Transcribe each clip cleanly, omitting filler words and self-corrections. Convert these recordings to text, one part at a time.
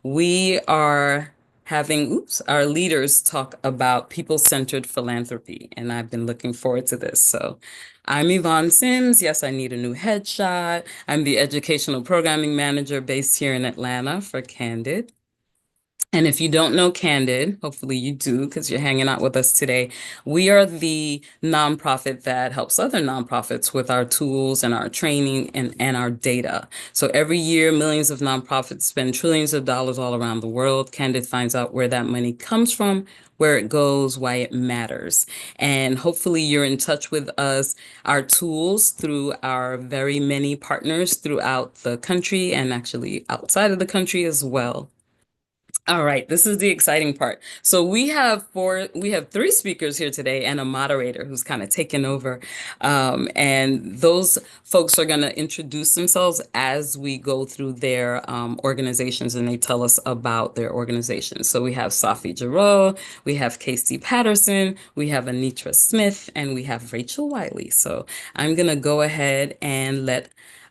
We are having, our leaders talk about people-centered philanthropy, and I've been looking forward to this. So I'm Yvonne Sims. Yes, I need a new headshot. I'm the educational programming manager based here in Atlanta for Candid. And if you don't know Candid, hopefully you do because you're hanging out with us today. We are the nonprofit that helps other nonprofits with our tools and our training and our data. So every year, millions of nonprofits spend trillions of dollars all around the world. Candid finds out where that money comes from, where it goes, why it matters. And hopefully you're in touch with us, our tools through our very many partners throughout the country and actually outside of the country as well. All right, this is the exciting part. So we have three speakers here today and a moderator who's kind of taken over. And those folks are going to introduce themselves as we go through their organizations and they tell us about their organizations. So we have Safi Giroux, we have Casey Patterson, we have Anitra Smith, and we have Rachel Wiley. So I'm going to go ahead and let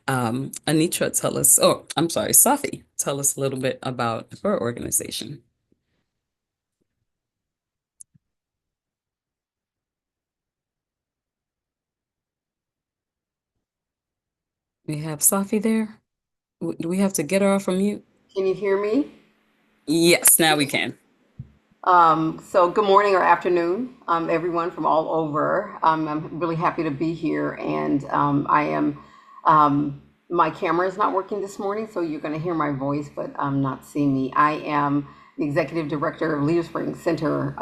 Anitra, tell us, oh, I'm sorry, Safi, tell us a little bit about her organization. We have Safi there. Do we have to get her off from mute? Can you hear me? Yes, now we can. So good morning or afternoon, everyone from all over. I'm really happy to be here, and my camera is not working this morning, so you're going to hear my voice, but not see me. I am the executive director of Leader Spring Center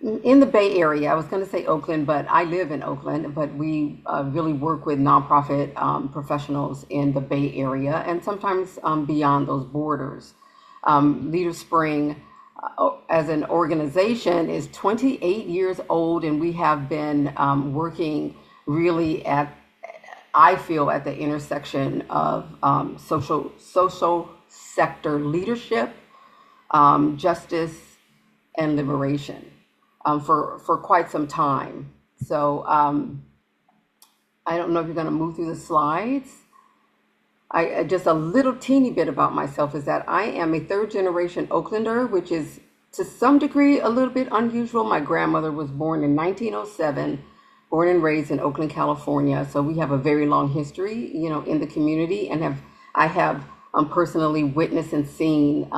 in the Bay Area. I was going to say Oakland, but I live in Oakland, but we really work with nonprofit professionals in the Bay Area and sometimes beyond those borders. Leader Spring, as an organization, is 28 years old, and we have been working really I feel, at the intersection of social sector leadership, justice, and liberation for quite some time. So I don't know if you're going to move through the slides. Just a little teeny bit about myself is that I am a third generation Oaklander, which is to some degree a little bit unusual. My grandmother was born in 1907, born and raised in Oakland, California. So we have a very long history, in the community, and I have personally witnessed and seen,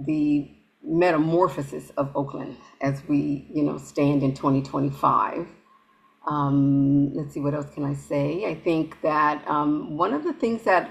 the metamorphosis of Oakland as we, stand in 2025. Let's see, what else can I say? I think that one of the things that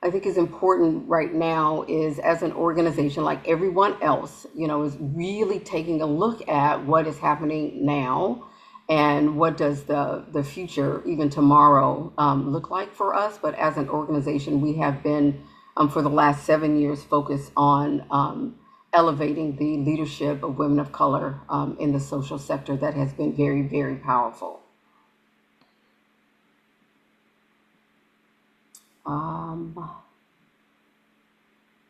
I think is important right now is, as an organization, like everyone else, is really taking a look at what is happening now and what does the future, even tomorrow, look like for us. But as an organization, we have been, for the last 7 years, focused on elevating the leadership of women of color in the social sector. That has been very, very powerful. Um,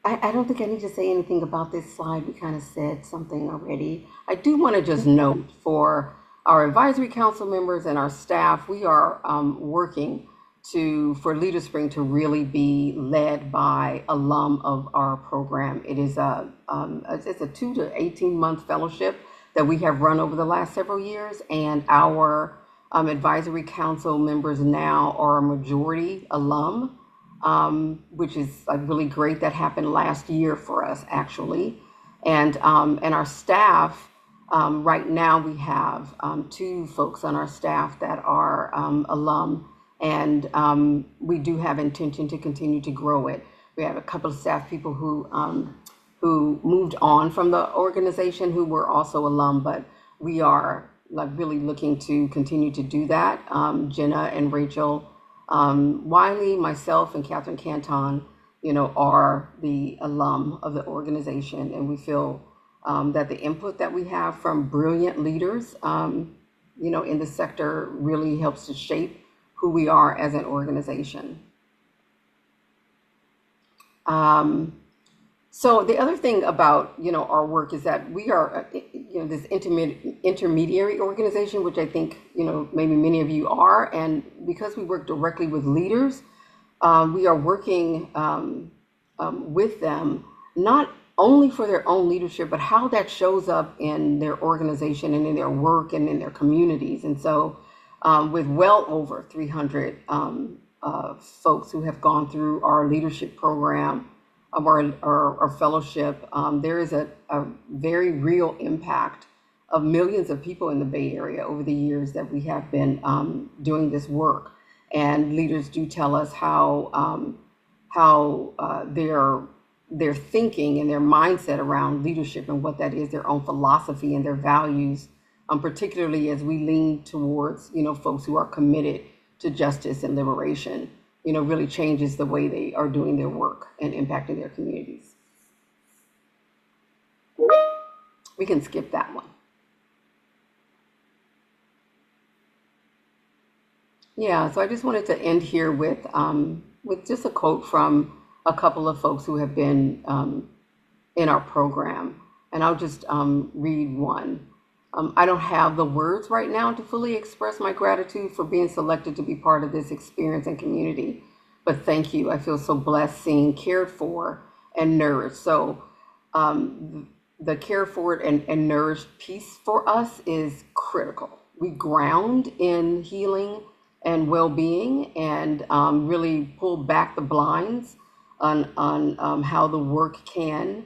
I don't think I need to say anything about this slide. We kind of said something already. I do want to just note for our advisory council members and our staff, we are working for Leader Spring to really be led by alum of our program. It's a 2 to 18 month fellowship that we have run over the last several years, and our advisory council members now are a majority alum, which is really great. That happened last year for us, actually. And our staff, right now we have two folks on our staff that are alum, and we do have intention to continue to grow it. We have a couple of staff people who moved on from the organization who were also alum, but we are like really looking to continue to do that. Jenna and Rachel Wiley, myself, and Catherine Canton, are the alum of the organization, and we feel that the input that we have from brilliant leaders, in the sector really helps to shape who we are as an organization. Um, so the other thing about our work is that we are this intermediary organization, which I think maybe many of you are, and because we work directly with leaders, We are working with them, not only for their own leadership, but how that shows up in their organization and in their work and in their communities. And so, with well over 300 folks who have gone through our leadership program, our fellowship, there is a very real impact of millions of people in the Bay Area over the years that we have been doing this work. And leaders do tell us how their thinking and their mindset around leadership and what that is, their own philosophy and their values, particularly as we lean towards folks who are committed to justice and liberation, really changes the way they are doing their work and impacting their communities. We can skip that one. Yeah, so I just wanted to end here with just a quote from a couple of folks who have been in our program, and I'll just read one. I don't have the words right now to fully express my gratitude for being selected to be part of this experience and community, but thank you. I feel so blessed, seen, cared for, and nourished. So the cared for and nourished piece for us is critical. We ground in healing and well-being, and really pull back the blinds on how the work can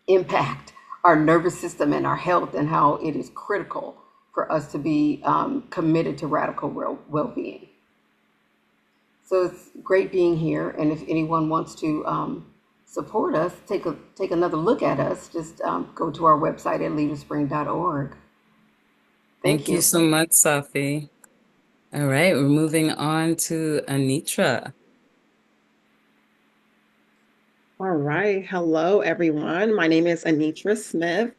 impact our nervous system and our health, and how it is critical for us to be committed to radical well-being. So it's great being here, and if anyone wants to support us, take another look at us, just go to our website at leaderspring.org. Thank Thank you you. so much, Safi. All right, we're moving on to Anitra. All right. Hello, everyone. My name is Anitra Smith.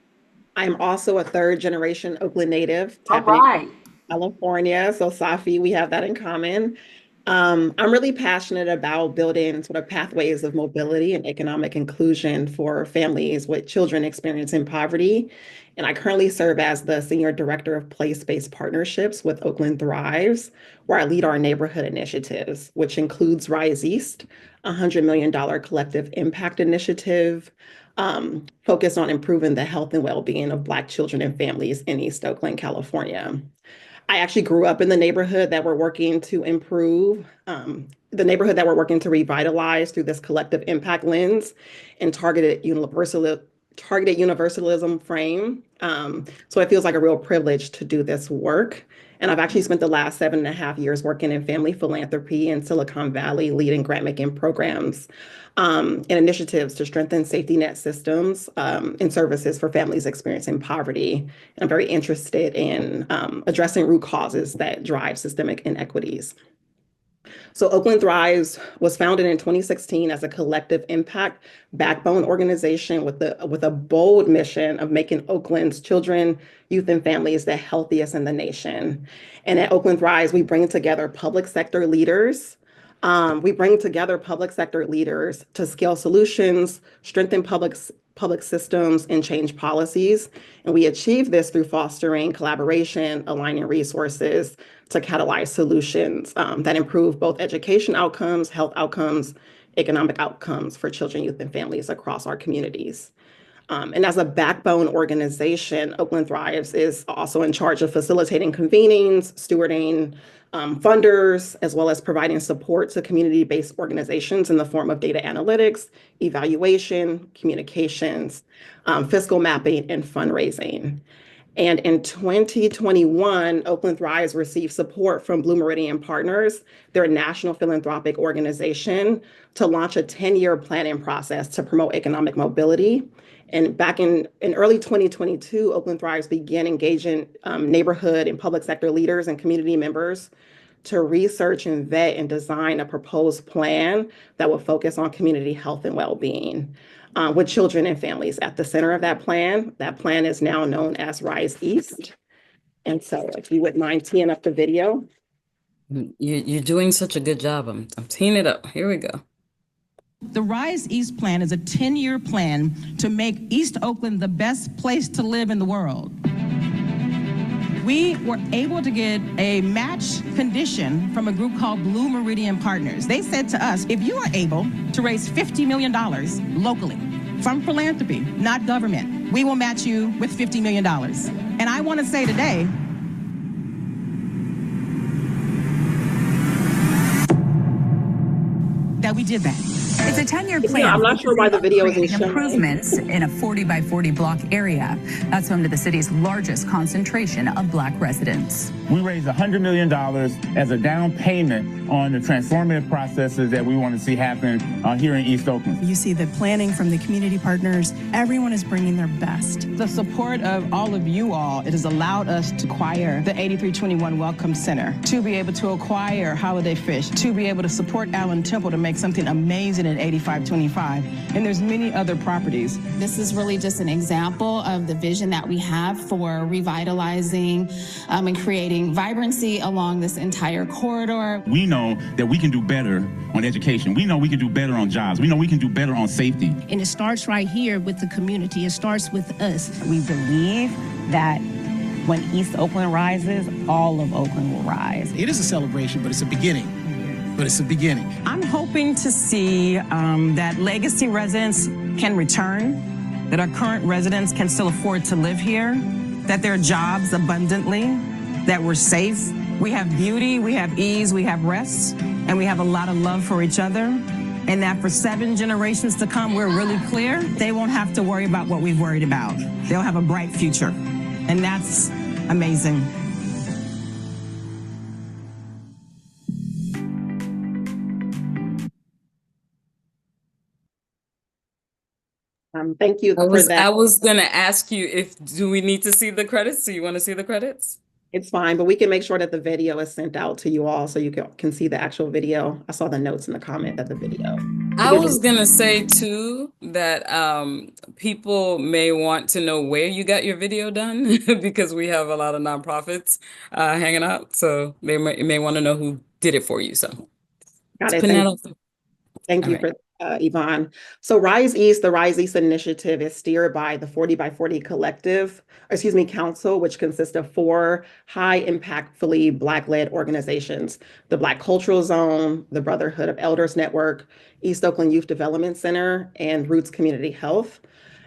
I'm also a third generation Oakland native, All tapping right. California. So, Safi, we have that in common. I'm really passionate about building sort of pathways of mobility and economic inclusion for families with children experiencing poverty. And I currently serve as the Senior Director of Place-Based Partnerships with Oakland Thrives, where I lead our neighborhood initiatives, which includes Rise East, a $100 million collective impact initiative focused on improving the health and well-being of Black children and families in East Oakland, California. I actually grew up in the neighborhood that we're working to improve, the neighborhood that we're working to revitalize through this collective impact lens and targeted universalism frame. So it feels like a real privilege to do this work. And I've actually spent the last 7.5 years working in family philanthropy in Silicon Valley, leading grant making programs and initiatives to strengthen safety net systems and services for families experiencing poverty. And I'm very interested in addressing root causes that drive systemic inequities. So Oakland Thrives was founded in 2016 as a collective impact backbone organization with a bold mission of making Oakland's children, youth, and families the healthiest in the nation. And at Oakland Thrives, we bring together public sector leaders. To scale solutions, strengthen public systems, and change policies. And we achieve this through fostering collaboration, aligning resources to catalyze solutions that improve both education outcomes, health outcomes, economic outcomes for children, youth, and families across our communities. And as a backbone organization, Oakland Thrives is also in charge of facilitating convenings, stewarding funders, as well as providing support to community-based organizations in the form of data analytics, evaluation, communications, fiscal mapping, and fundraising. And in 2021, Oakland Thrives received support from Blue Meridian Partners, their national philanthropic organization, to launch a 10-year planning process to promote economic mobility. And back in early 2022, Oakland Thrives began engaging neighborhood and public sector leaders and community members to research and vet and design a proposed plan that will focus on community health and well-being with children and families at the center of that plan. That plan is now known as Rise East. And so if you wouldn't mind teeing up the video. You're doing such a good job. I'm teeing it up. Here we go. The Rise East plan is a 10-year plan to make East Oakland the best place to live in the world. We were able to get a match condition from a group called Blue Meridian Partners. They said to us, if you are able to raise $50 million locally from philanthropy, not government, we will match you with $50 million. And I want to say today, that we did that. It's a 10-year plan. Yeah, I'm not sure why the video isn't creating showing. improvements in a 40 by 40 block area. That's home to the city's largest concentration of Black residents. We raised $100 million as a down payment on the transformative processes that we want to see happen here in East Oakland. You see the planning from the community partners. Everyone is bringing their best. The support of all of you all, it has allowed us to acquire the 8321 Welcome Center, to be able to acquire Holiday Fish, to be able to support Allen Temple to make something amazing at 8525. And there's many other properties. This is really just an example of the vision that we have for revitalizing and creating vibrancy along this entire corridor. We know that we can do better on education. We know we can do better on jobs. We know we can do better on safety. And it starts right here with the community. It starts with us. We believe that when East Oakland rises, all of Oakland will rise. It is a celebration, but it's a beginning. I'm hoping to see that legacy residents can return, that our current residents can still afford to live here, that there are jobs abundantly, that we're safe, we have beauty, we have ease, we have rest, and we have a lot of love for each other. And that for 7 generations to come, we're really clear, they won't have to worry about what we've worried about. They'll have a bright future. And that's amazing. Thank you for that. I was gonna ask you do we need to see the credits? Do you want to see the credits? It's fine, but we can make sure that the video is sent out to you all so you can see the actual video. I saw the notes in the comment that the video. I was gonna say too that people may want to know where you got your video done because we have a lot of nonprofits hanging out, so they may want to know who did it for you. So Got it. Thank you All for Yvonne. So Rise East, the Rise East initiative is steered by the 40 by 40 council, which consists of 4 high impactfully Black-led organizations: the Black Cultural Zone, the Brotherhood of Elders Network, East Oakland Youth Development Center, and Roots Community Health.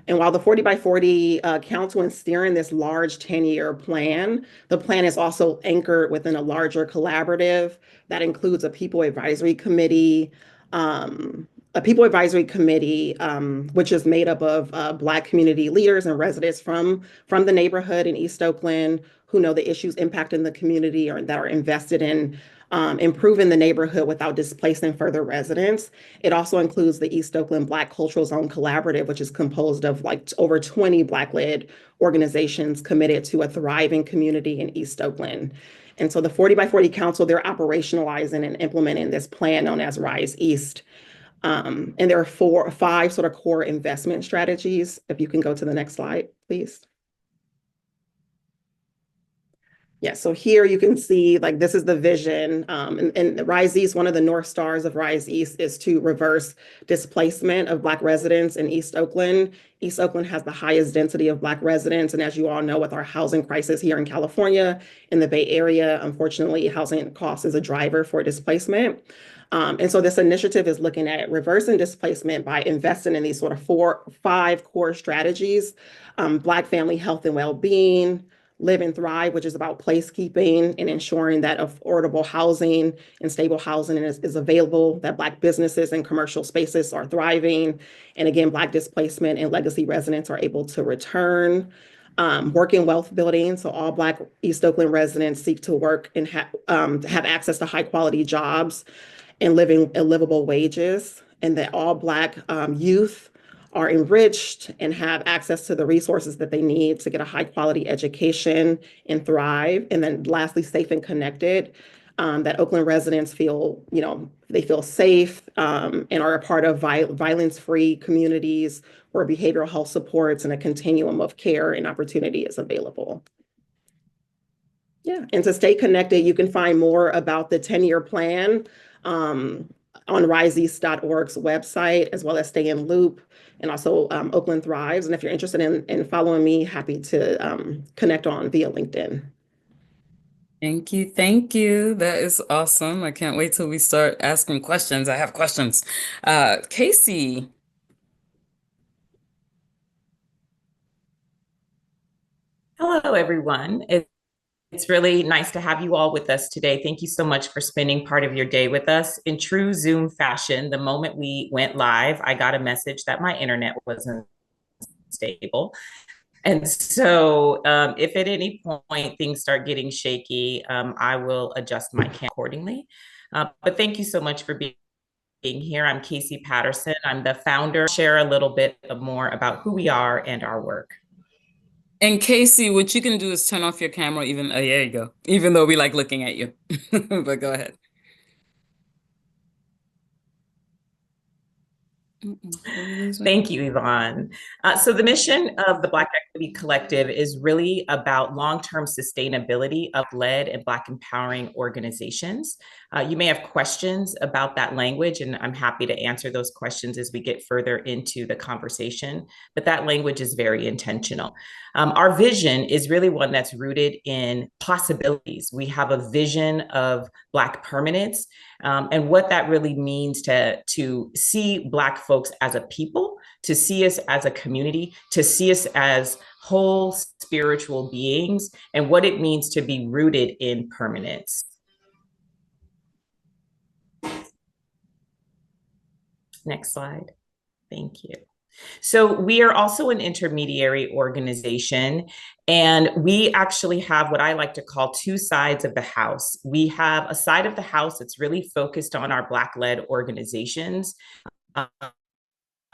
And while the 40 by 40 council is steering this large 10-year plan, the plan is also anchored within a larger collaborative that includes a people advisory committee, which is made up of Black community leaders and residents from the neighborhood in East Oakland who know the issues impacting the community or that are invested in improving the neighborhood without displacing further residents. It also includes the East Oakland Black Cultural Zone Collaborative, which is composed of over 20 Black-led organizations committed to a thriving community in East Oakland. And so the 40 by 40 Council, they're operationalizing and implementing this plan known as Rise East. And there are 5 sort of core investment strategies. If you can go to the next slide, please. Yeah, so here you can see, this is the vision. And Rise East, one of the North Stars of Rise East is to reverse displacement of Black residents in East Oakland. East Oakland has the highest density of Black residents. And as you all know, with our housing crisis here in California, in the Bay Area, unfortunately, housing cost is a driver for displacement. And so this initiative is looking at reversing displacement by investing in these sort of 5 core strategies: Black family health and well-being, Live and Thrive, which is about placekeeping and ensuring that affordable housing and stable housing is available, that Black businesses and commercial spaces are thriving, and again, Black displacement and legacy residents are able to return. Working wealth building, so all Black East Oakland residents seek to work and have access to high quality jobs and livable wages, and that all Black youth are enriched and have access to the resources that they need to get a high quality education and thrive. And then lastly, safe and connected, that Oakland residents feel, they feel safe and are a part of violence-free communities where behavioral health supports and a continuum of care and opportunity is available. Yeah, and to stay connected, you can find more about the 10-year plan on riseeast.org's website, as well as Stay in Loop and also Oakland Thrives. And if you're interested in following me, happy to connect on via LinkedIn. Thank you. Thank you. That is awesome. I can't wait till we start asking questions. I have questions. Casey. Hello, everyone. It's really nice to have you all with us today. Thank you so much for spending part of your day with us. In true Zoom fashion, the moment we went live, I got a message that my internet wasn't stable. And so if at any point things start getting shaky, I will adjust my camera accordingly. But thank you so much for being here. I'm Casey Patterson. I'm the founder. I'll share a little bit more about who we are and our work. And Casey, what you can do is turn off your camera even, oh, there you go. Even though we like looking at you. But go ahead. Thank you, Yvonne. So the mission of the Black Equity Collective is really about long-term sustainability of led and Black empowering organizations. You may have questions about that language, and I'm happy to answer those questions as we get further into the conversation, but that language is very intentional. Our vision is really one that's rooted in possibilities. We have a vision of Black permanence, and what that really means to see Black folks as a people, to see us as a community, to see us as whole spiritual beings, and what it means to be rooted in permanence. Next slide. Thank you. So we are also an intermediary organization, and we actually have what I like to call two sides of the house. We have a side of the house that's really focused on our Black-led organizations.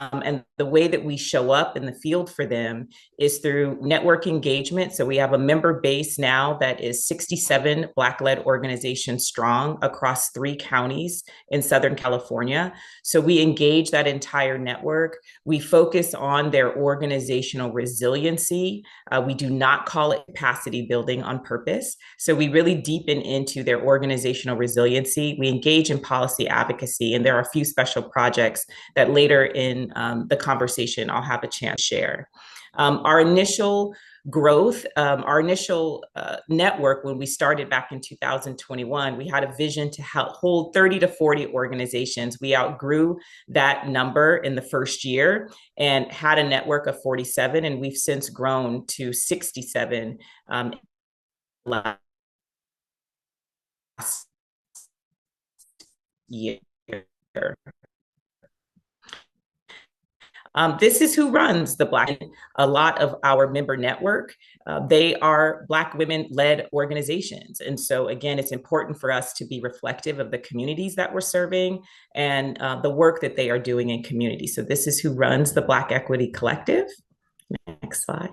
And the way that we show up in the field for them is through network engagement. So we have a member base now that is 67 Black-led organizations strong across 3 counties in Southern California. So we engage that entire network. We focus on their organizational resiliency. We do not call it capacity building on purpose. So we really deepen into their organizational resiliency. We engage in policy advocacy, and there are a few special projects that later in the conversation I'll have a chance to share. Our initial growth, our initial network, when we started back in 2021, we had a vision to hold 30 to 40 organizations. We outgrew that number in the first year and had a network of 47, and we've since grown to 67 last year. This is who runs the Black. A lot of our member network, they are Black women-led organizations. And so again, it's important for us to be reflective of the communities that we're serving and the work that they are doing in community. So this is who runs the Black Equity Collective. Next slide.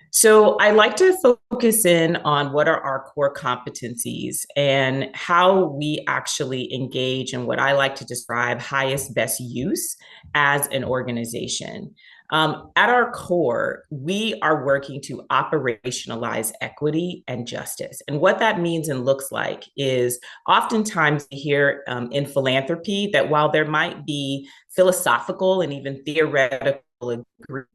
So I like to focus in on what are our core competencies and how we actually engage in what I like to describe highest best use as an organization. At our core, we are working to operationalize equity and justice. And what that means and looks like is oftentimes we hear in philanthropy that while there might be philosophical and even theoretical agreement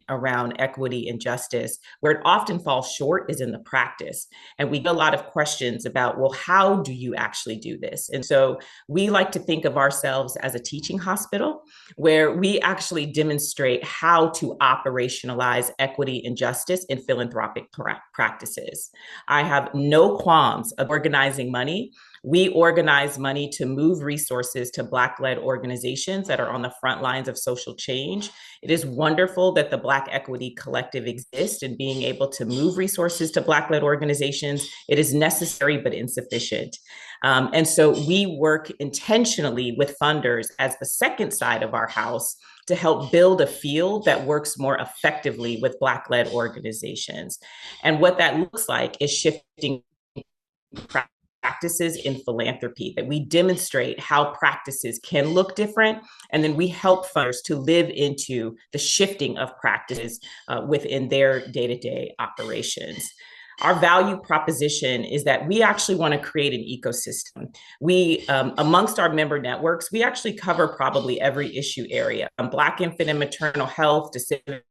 around equity and justice, where it often falls short is in the practice. And we get a lot of questions about, well, how do you actually do this? And so we like to think of ourselves as a teaching hospital where we actually demonstrate how to operationalize equity and justice in philanthropic practices. I have no qualms of organizing money. We organize money to move resources to Black-led organizations that are on the front lines of social change. It is wonderful that the Black Equity Collective exists and being able to move resources to Black-led organizations. It is necessary but insufficient. And so we work intentionally with funders as the second side of our house to help build a field that works more effectively with Black-led organizations. And what that looks like is shifting practices in philanthropy, that we demonstrate how practices can look different, and then we help funders to live into the shifting of practices within their day-to-day operations. Our value proposition is that we actually want to create an ecosystem. We, amongst our member networks, we actually cover probably every issue area, Black infant and maternal health to civic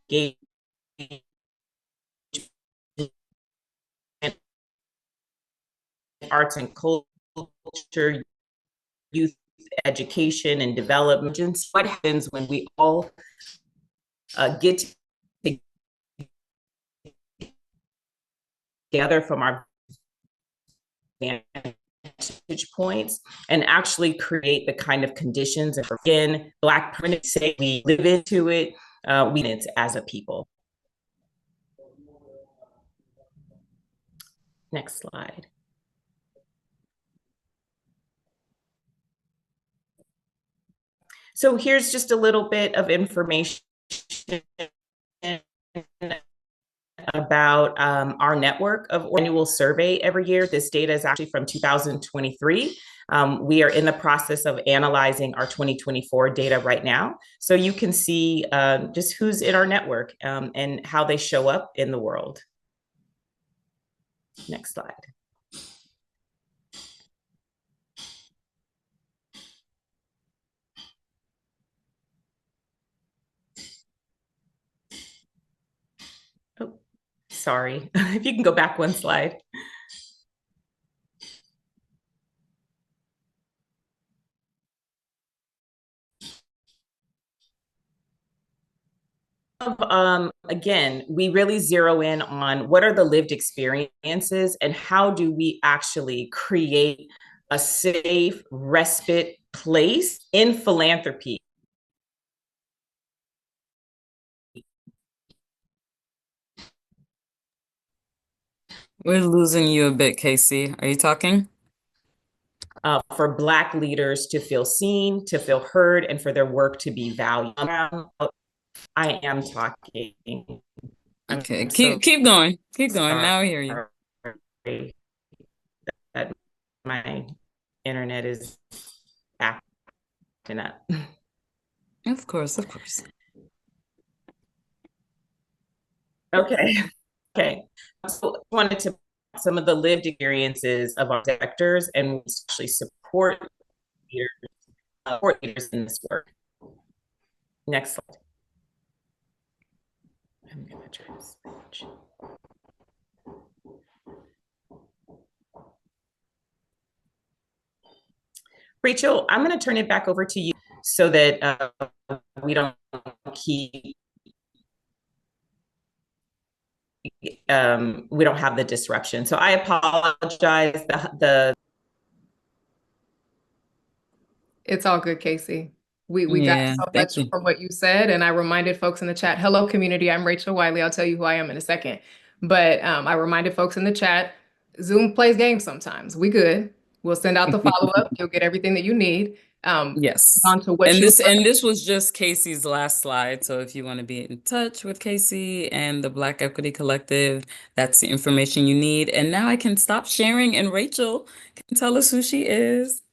engagement, arts and culture, youth education and development. What happens when we all get together from our vantage points and actually create the kind of conditions and again, Black permanent say we live into it, we as a people. Next slide. So here's just a little bit of information about our network of annual survey every year. This data is actually from 2023. We are in the process of analyzing our 2024 data right now. So you can see just who's in our network and how they show up in the world. Next slide. Oh, sorry. If you can go back one slide. Again, we really zero in on what are the lived experiences and how do we actually create a safe respite place in philanthropy. We're losing you a bit, Casey. Are you talking? For Black leaders to feel seen, to feel heard, and for their work to be valued. I am talking. Okay, keep going. Keep going. Now I hear you. That my internet is acting up. Of course, of course. Okay. Okay. So I wanted to some of the lived experiences of our sectors and actually support leaders in this work. Next slide. I'm going to try to switch. Rachel, I'm going to turn it back over to you so that we don't have the disruption. So I apologize. It's all good, Casey. We got so much from what you said, and I reminded folks in the chat, hello community, I'm Rachel Wiley. I'll tell you who I am in a second. But I reminded folks in the chat, Zoom plays games sometimes. We good. We'll send out the follow-up. You'll get everything that you need. Yes. On to what and this was just Casey's last slide. So if you want to be in touch with Casey and the Black Equity Collective, that's the information you need. And now I can stop sharing and Rachel can tell us who she is.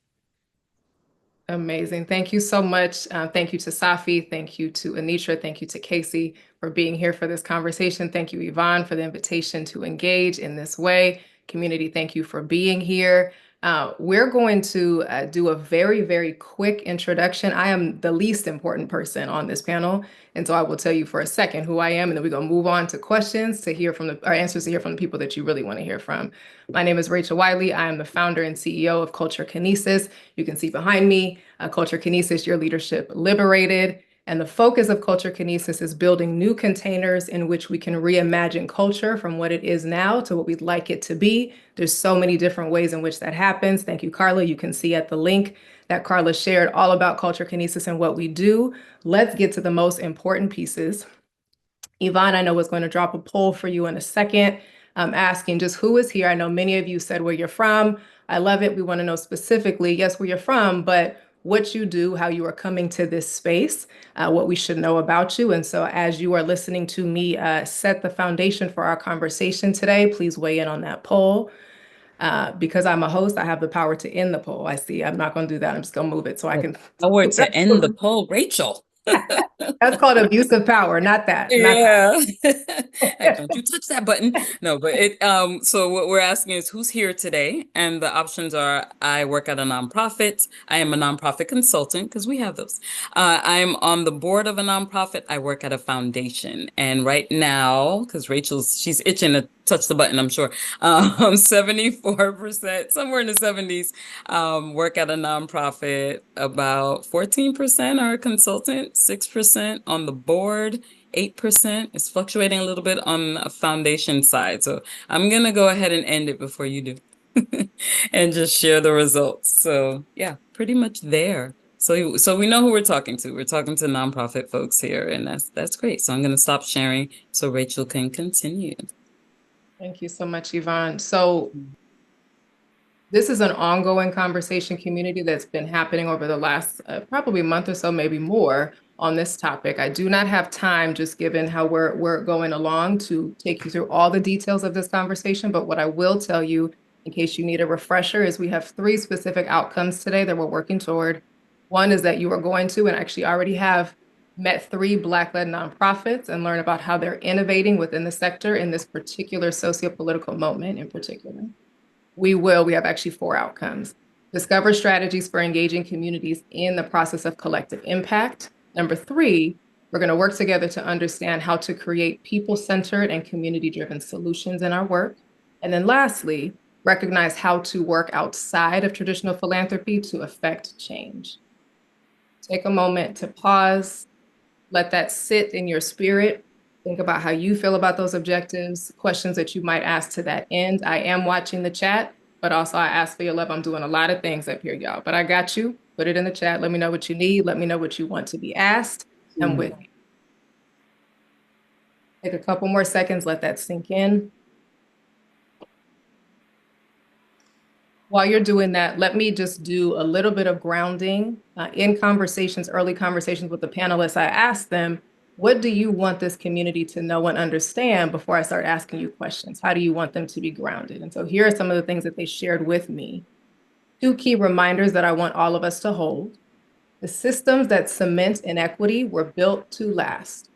Amazing. Thank you so much. Thank you to Safi. Thank you to Anitra. Thank you to Casey for being here for this conversation. Thank you, Yvonne, for the invitation to engage in this way. Community, thank you for being here. We're going to do a very, very quick introduction. I am the least important person on this panel, and so I will tell you for a second who I am, and then we're going to move on to questions to hear from our answers to hear from the people that you really want to hear from. My name is Rachel Wiley. I am the founder and CEO of Culture Kinesis. You can see behind me, Culture Kinesis, Your Leadership Liberated. And the focus of Culture Kinesis is building new containers in which we can reimagine culture from what it is now to what we'd like it to be. There's so many different ways in which that happens. Thank you, Carla. You can see at the link that Carla shared all about Culture Kinesis and what we do. Let's get to the most important pieces. Yvonne, I know is going to drop a poll for you in a second, asking just who is here. I know many of you said where you're from. I love it. We want to know specifically, yes, where you're from, but what you do, how you are coming to this space, what we should know about you. And so as you are listening to me set the foundation for our conversation today, please weigh in on that poll. Because I'm a host, I have the power to end the poll. I see. I'm not going to do that. I'm just going to move it so I can. A word to end the poll, Rachel. That's called abuse of power, not that. Yeah. Like, don't you touch that button. No, but so what we're asking is who's here today? And the options are I work at a nonprofit, I am a nonprofit consultant, because we have those. I'm on the board of a nonprofit, I work at a foundation. And right now, because she's itching to touch the button, I'm sure. 74%, somewhere in the 70s, work at a nonprofit, about 14% are a consultant, 6% on the board. 8% is fluctuating a little bit on a foundation side. So I'm gonna go ahead and end it before you do and just share the results. So yeah, pretty much there. So we know who we're talking to. We're talking to nonprofit folks here, and that's great. So I'm gonna stop sharing so Rachel can continue. Thank you so much, Yvonne. So this is an ongoing conversation community that's been happening over the last probably month or so, maybe more, on this topic. I do not have time, just given how we're going along, to take you through all the details of this conversation. But what I will tell you, in case you need a refresher, is we have 3 specific outcomes today that we're working toward. One is that you are going to, and actually already have, met 3 Black-led nonprofits and learn about how they're innovating within the sector in this particular socio-political moment in particular. We have actually 4 outcomes. Discover strategies for engaging communities in the process of collective impact. Number 3, we're going to work together to understand how to create people-centered and community-driven solutions in our work. And then lastly, recognize how to work outside of traditional philanthropy to affect change. Take a moment to pause, let that sit in your spirit. Think about how you feel about those objectives, questions that you might ask to that end. I am watching the chat, but also I ask for your love. I'm doing a lot of things up here, y'all, but I got you. Put it in the chat. Let me know what you need. Let me know what you want to be asked. I'm with you. Take a couple more seconds. Let that sink in. While you're doing that, let me just do a little bit of grounding. In conversations, early conversations with the panelists, I asked them, what do you want this community to know and understand before I start asking you questions? How do you want them to be grounded? And so here are some of the things that they shared with me. 2 key reminders that I want all of us to hold. The systems that cement inequity were built to last.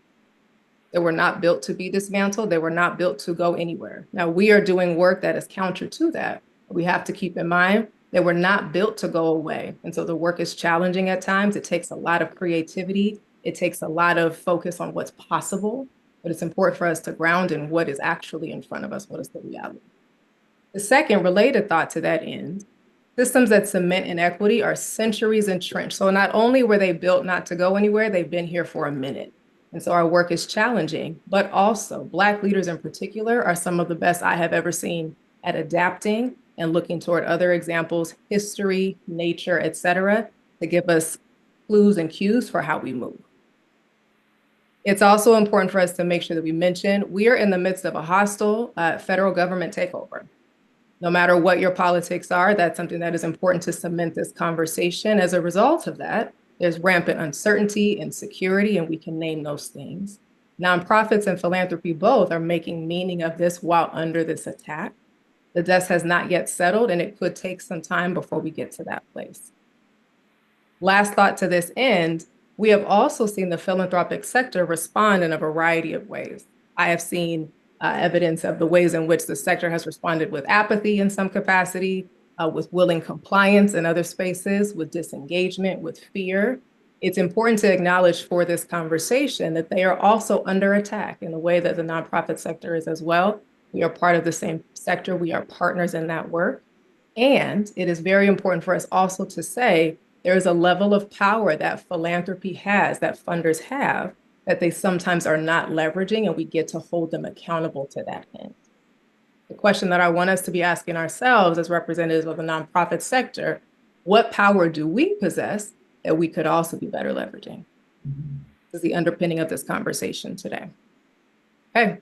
They were not built to be dismantled. They were not built to go anywhere. Now, we are doing work that is counter to that. We have to keep in mind they were not built to go away. And so the work is challenging at times. It takes a lot of creativity. It takes a lot of focus on what's possible, but it's important for us to ground in what is actually in front of us. What is the reality? The second related thought to that end, systems that cement inequity are centuries entrenched. So not only were they built not to go anywhere, they've been here for a minute. And so our work is challenging, but also Black leaders in particular are some of the best I have ever seen at adapting and looking toward other examples, history, nature, et cetera, to give us clues and cues for how we move. It's also important for us to make sure that we mention we are in the midst of a hostile federal government takeover. No matter what your politics are, that's something that is important to cement this conversation. As a result of that, there's rampant uncertainty, insecurity, and we can name those things. Nonprofits and philanthropy both are making meaning of this while under this attack. The dust has not yet settled, and it could take some time before we get to that place. Last thought to this end, we have also seen the philanthropic sector respond in a variety of ways. I have seen evidence of the ways in which the sector has responded with apathy in some capacity, with willing compliance in other spaces, with disengagement, with fear. It's important to acknowledge for this conversation that they are also under attack in the way that the nonprofit sector is as well. We are part of the same sector. We are partners in that work. And it is very important for us also to say there is a level of power that philanthropy has, that funders have, that they sometimes are not leveraging, and we get to hold them accountable to that end. The question that I want us to be asking ourselves as representatives of the nonprofit sector, what power do we possess that we could also be better leveraging? This is the underpinning of this conversation today. Okay.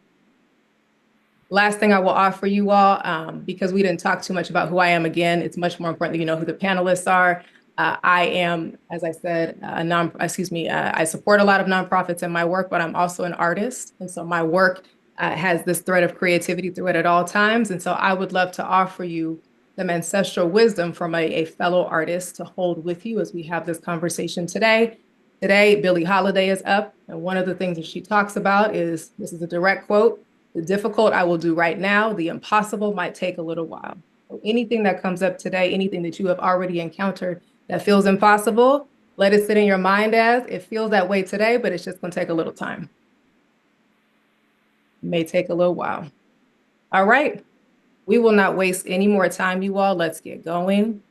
Last thing I will offer you all, because we didn't talk too much about who I am again, it's much more important that you know who the panelists are. I am, as I said, I support a lot of nonprofits in my work, but I'm also an artist. And so my work has this thread of creativity through it at all times. And so I would love to offer you some ancestral wisdom from a fellow artist to hold with you as we have this conversation today. Today, Billie Holiday is up, and one of the things that she talks about is, this is a direct quote, "The difficult I will do right now, the impossible might take a little while." So anything that comes up today, anything that you have already encountered that feels impossible, let it sit in your mind as, it feels that way today, but it's just gonna take a little time. It may take a little while. All right, we will not waste any more time, you all. Let's get going.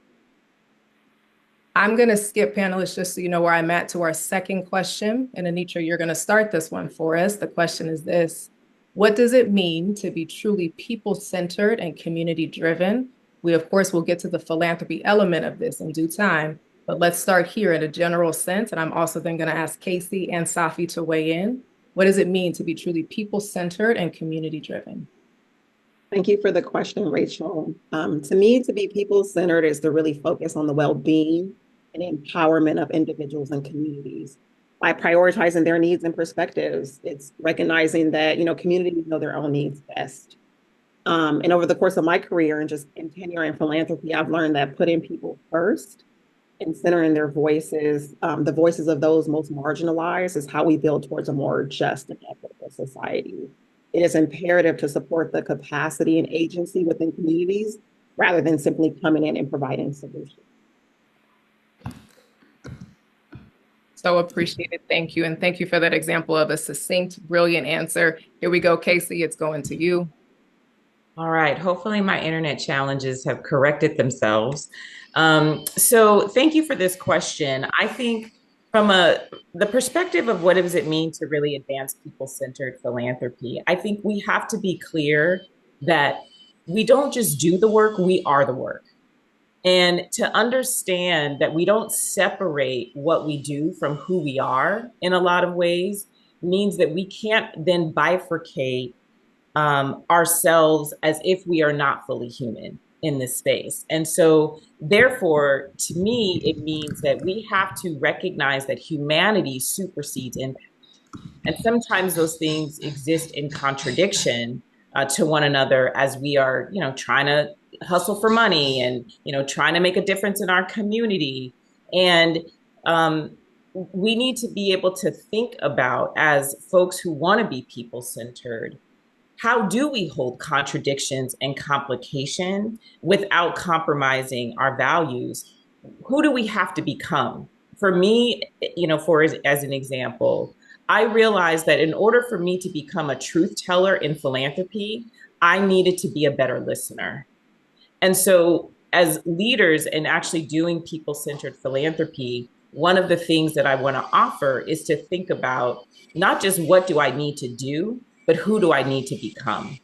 I'm going to skip panelists just so you know where I'm at to our second question. And Anitra, you're going to start this one for us. The question is this: what does it mean to be truly people-centered and community-driven? We, of course, will get to the philanthropy element of this in due time, but let's start here in a general sense. And I'm also then going to ask Casey and Safi to weigh in. What does it mean to be truly people-centered and community-driven? Thank you for the question, Rachel. To me, to be people-centered is to really focus on the well-being and empowerment of individuals and communities by prioritizing their needs and perspectives. It's recognizing that, communities know their own needs best. And over the course of my career and just in tenure in philanthropy, I've learned that putting people first and centering their voices, the voices of those most marginalized, is how we build towards a more just and equitable society. It is imperative to support the capacity and agency within communities rather than simply coming in and providing solutions. So appreciated. Thank you. And thank you for that example of a succinct, brilliant answer. Here we go, Casey, it's going to you. All right. Hopefully my internet challenges have corrected themselves. So thank you for this question. I think from the perspective of what does it mean to really advance people-centered philanthropy, I think we have to be clear that we don't just do the work, we are the work. And to understand that we don't separate what we do from who we are in a lot of ways means that we can't then bifurcate ourselves as if we are not fully human in this space. And so therefore, to me, it means that we have to recognize that humanity supersedes impact. And sometimes those things exist in contradiction to one another as we are, trying to hustle for money and, trying to make a difference in our community. And we need to be able to think about, as folks who want to be people-centered, how do we hold contradictions and complication without compromising our values? Who do we have to become? For me, as an example, I realized that in order for me to become a truth teller in philanthropy, I needed to be a better listener. And so as leaders and actually doing people-centered philanthropy, one of the things that I want to offer is to think about not just what do I need to do, but who do I need to become?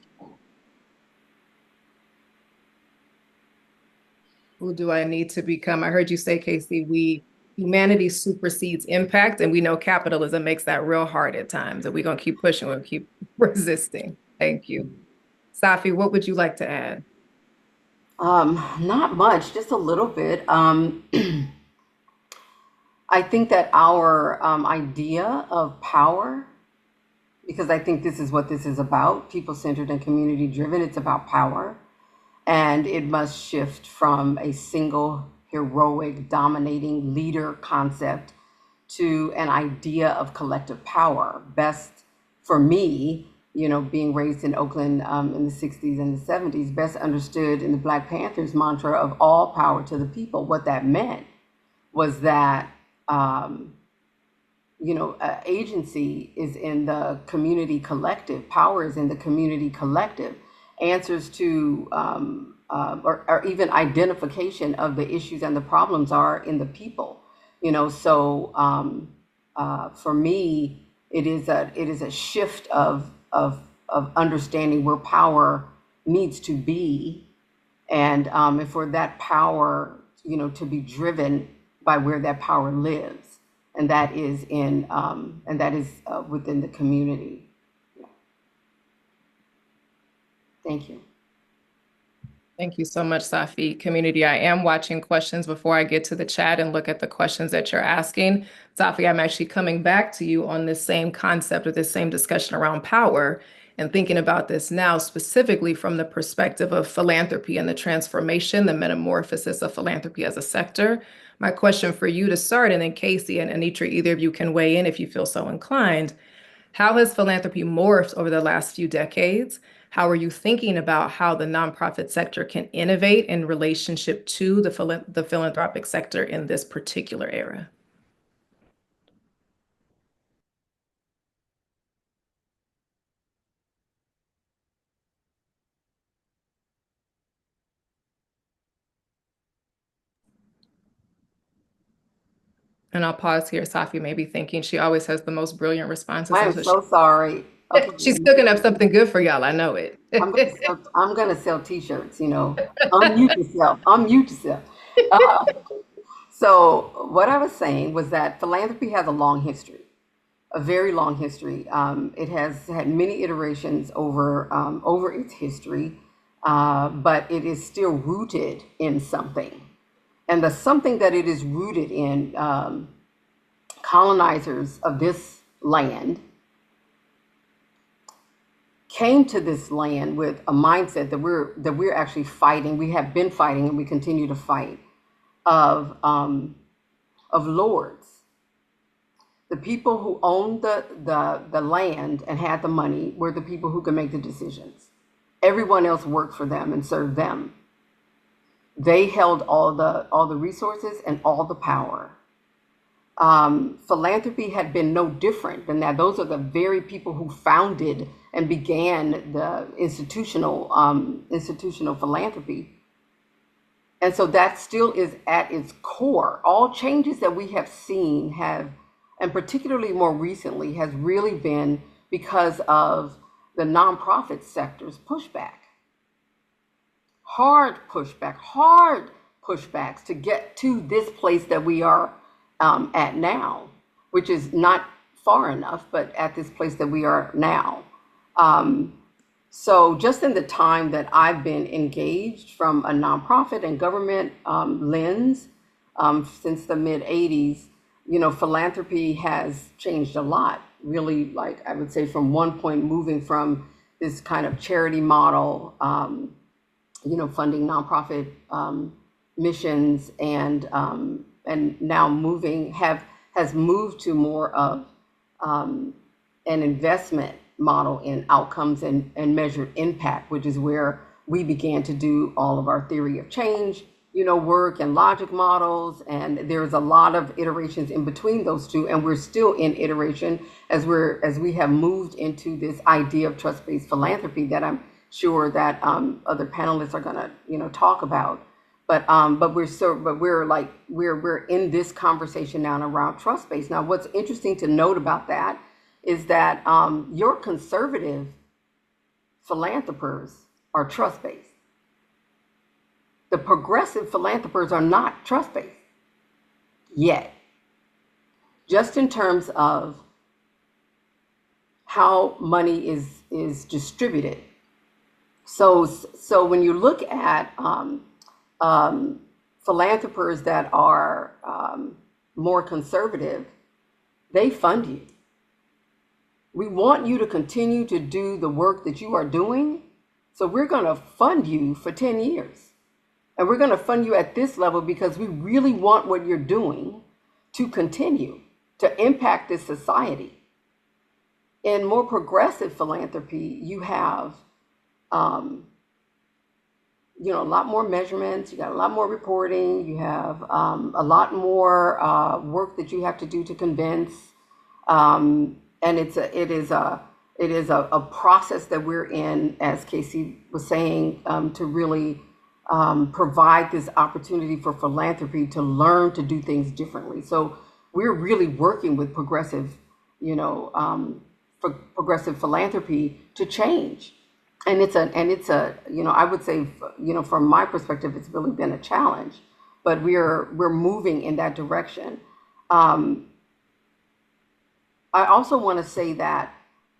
Who do I need to become? I heard you say, Casey, humanity supersedes impact, and we know capitalism makes that real hard at times, and we're going to keep pushing, we'll keep resisting. Thank you. Safi, what would you like to add? Not much, just a little bit. I think that our idea of power, because I think this is what this is about, people-centered and community-driven, it's about power. And it must shift from a single, heroic, dominating leader concept to an idea of collective power. Best for me, being raised in Oakland in the 60s and the 70s, best understood in the Black Panthers mantra of all power to the people. What that meant was that agency is in the community collective, power is in the community collective, answers to, or even identification of the issues and the problems are in the people, so for me, it is a shift of understanding where power needs to be. And for that power, to be driven by where that power lives. And that is within the community. Thank you. Thank you so much, Safi. Community, I am watching questions before I get to the chat and look at the questions that you're asking. Safi, I'm actually coming back to you on this same concept or this same discussion around power. and thinking about this now specifically from the perspective of philanthropy and the transformation, the metamorphosis of philanthropy as a sector. My question for you to start, and then Casey and Anitra, either of you can weigh in if you feel so inclined. How has philanthropy morphed over the last few decades? How are you thinking about how the nonprofit sector can innovate in relationship to the philanthropic sector in this particular era? And I'll pause here. Safi may be thinking she always has the most brilliant responses. I am so sorry. Okay. She's cooking up something good for y'all. I know it. I'm gonna sell T-shirts. Unmute yourself. Unmute yourself. So what I was saying was that philanthropy has a long history, a very long history. It has had many iterations over its history, but it is still rooted in something. And the something that it is rooted in, colonizers of this land came to this land with a mindset that we're actually fighting. We have been fighting, and we continue to fight of lords. The people who owned the land and had the money were the people who could make the decisions. Everyone else worked for them and served them. They held all the resources and all the power. Philanthropy had been no different than that. Those are the very people who founded and began the institutional philanthropy. And so that still is at its core. All changes that we have seen have, and particularly more recently, has really been because of the nonprofit sector's pushback. Hard pushbacks to get to this place that we are at now, which is not far enough, but at this place that we are now. So just in the time that I've been engaged from a nonprofit and government lens since the mid 80s, philanthropy has changed a lot, really, like I would say from one point moving from this kind of charity model, funding nonprofit missions and now has moved to more of an investment model in outcomes and measured impact, which is where we began to do all of our theory of change, work and logic models. And there's a lot of iterations in between those two, and we're still in iteration as we have moved into this idea of trust-based philanthropy that I'm sure that other panelists are gonna talk about. But we're in this conversation now around trust-based. Now, what's interesting to note about that is that your conservative philanthropers are trust-based. The progressive philanthropers are not trust-based yet, just in terms of how money is distributed. So when you look at philanthropers that are more conservative, they fund you. We want you to continue to do the work that you are doing, so we're going to fund you for 10 years. And we're going to fund you at this level because we really want what you're doing to continue to impact this society. In more progressive philanthropy, you have a lot more measurements, you got a lot more reporting, you have a lot more work that you have to do to convince. And it is a process that we're in, as Casey was saying, to really provide this opportunity for philanthropy to learn to do things differently. So we're really working with progressive philanthropy to change. And it's a I would say, from my perspective, it's really been a challenge, but we're moving in that direction. I also want to say that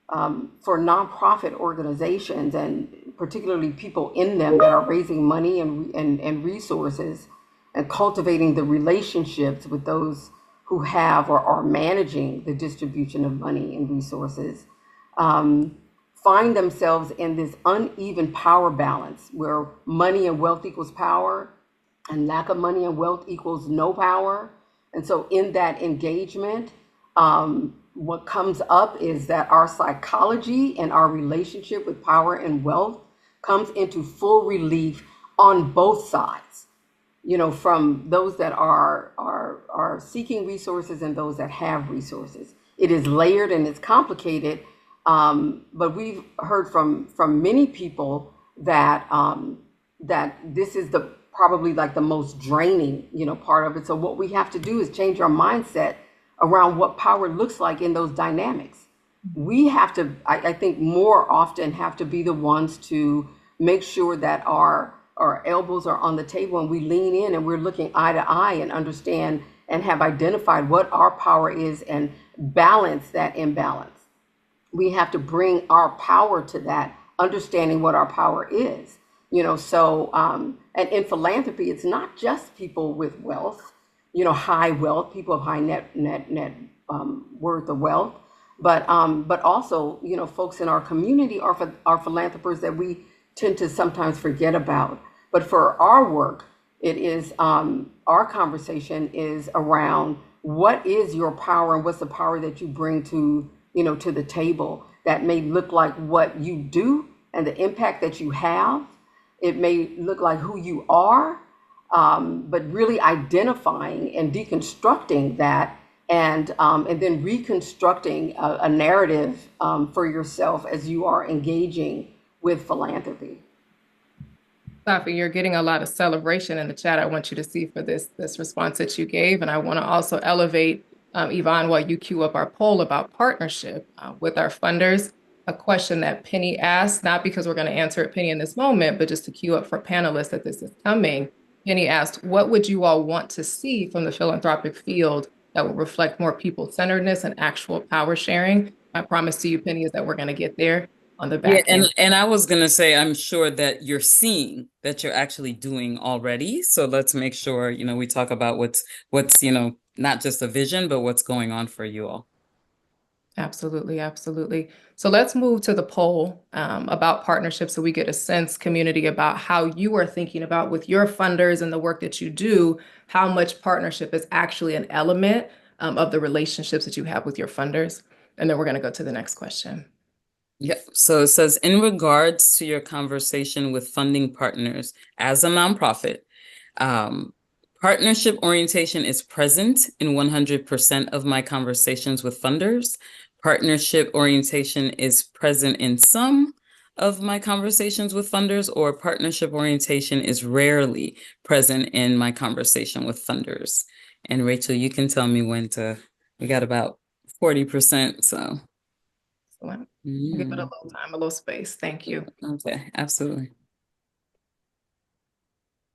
for nonprofit organizations, and particularly people in them that are raising money and resources and cultivating the relationships with those who have or are managing the distribution of money and resources, find themselves in this uneven power balance where money and wealth equals power and lack of money and wealth equals no power. And so in that engagement, what comes up is that our psychology and our relationship with power and wealth comes into full relief on both sides, from those that are seeking resources and those that have resources. It is layered and it's complicated, but we've heard from many people that that this is probably like the most draining, part of it. So what we have to do is change our mindset around what power looks like in those dynamics. We have to, I think, more often have to be the ones to make sure that our elbows are on the table and we lean in and we're looking eye to eye and understand and have identified what our power is and balance that imbalance. We have to bring our power to that, understanding what our power is. And in philanthropy, it's not just people with wealth, high wealth, people of high net worth of wealth, but also, folks in our community are philanthropists that we tend to sometimes forget about. But for our work, it is our conversation is around what is your power and what's the power that you bring to the table that may look like what you do and the impact that you have. It may look like who you are, but really identifying and deconstructing that and then reconstructing a narrative for yourself as you are engaging with philanthropy. Safi, you're getting a lot of celebration in the chat. I want you to see for this response that you gave. And I want to also elevate, Yvonne, while you queue up our poll about partnership with our funders, a question that Penny asked, not because we're going to answer it, Penny, in this moment, but just to queue up for panelists that this is coming. Penny asked, what would you all want to see from the philanthropic field that will reflect more people-centeredness and actual power sharing? My promise to you, Penny, is that we're going to get there on the back end. And I was going to say, I'm sure that you're seeing that you're actually doing already. So let's make sure, we talk about what's, not just a vision, but what's going on for you all. Absolutely, absolutely. So let's move to the poll about partnerships so we get a sense, community, about how you are thinking about with your funders and the work that you do, how much partnership is actually an element of the relationships that you have with your funders. And then we're going to go to the next question. Yeah, so it says, in regards to your conversation with funding partners as a nonprofit, partnership orientation is present in 100% of my conversations with funders. Partnership orientation is present in some of my conversations with funders, or partnership orientation is rarely present in my conversation with funders. And Rachel, you can tell me when we got about 40%, so. Excellent. Give it a little time, a little space. Thank you. Okay, absolutely.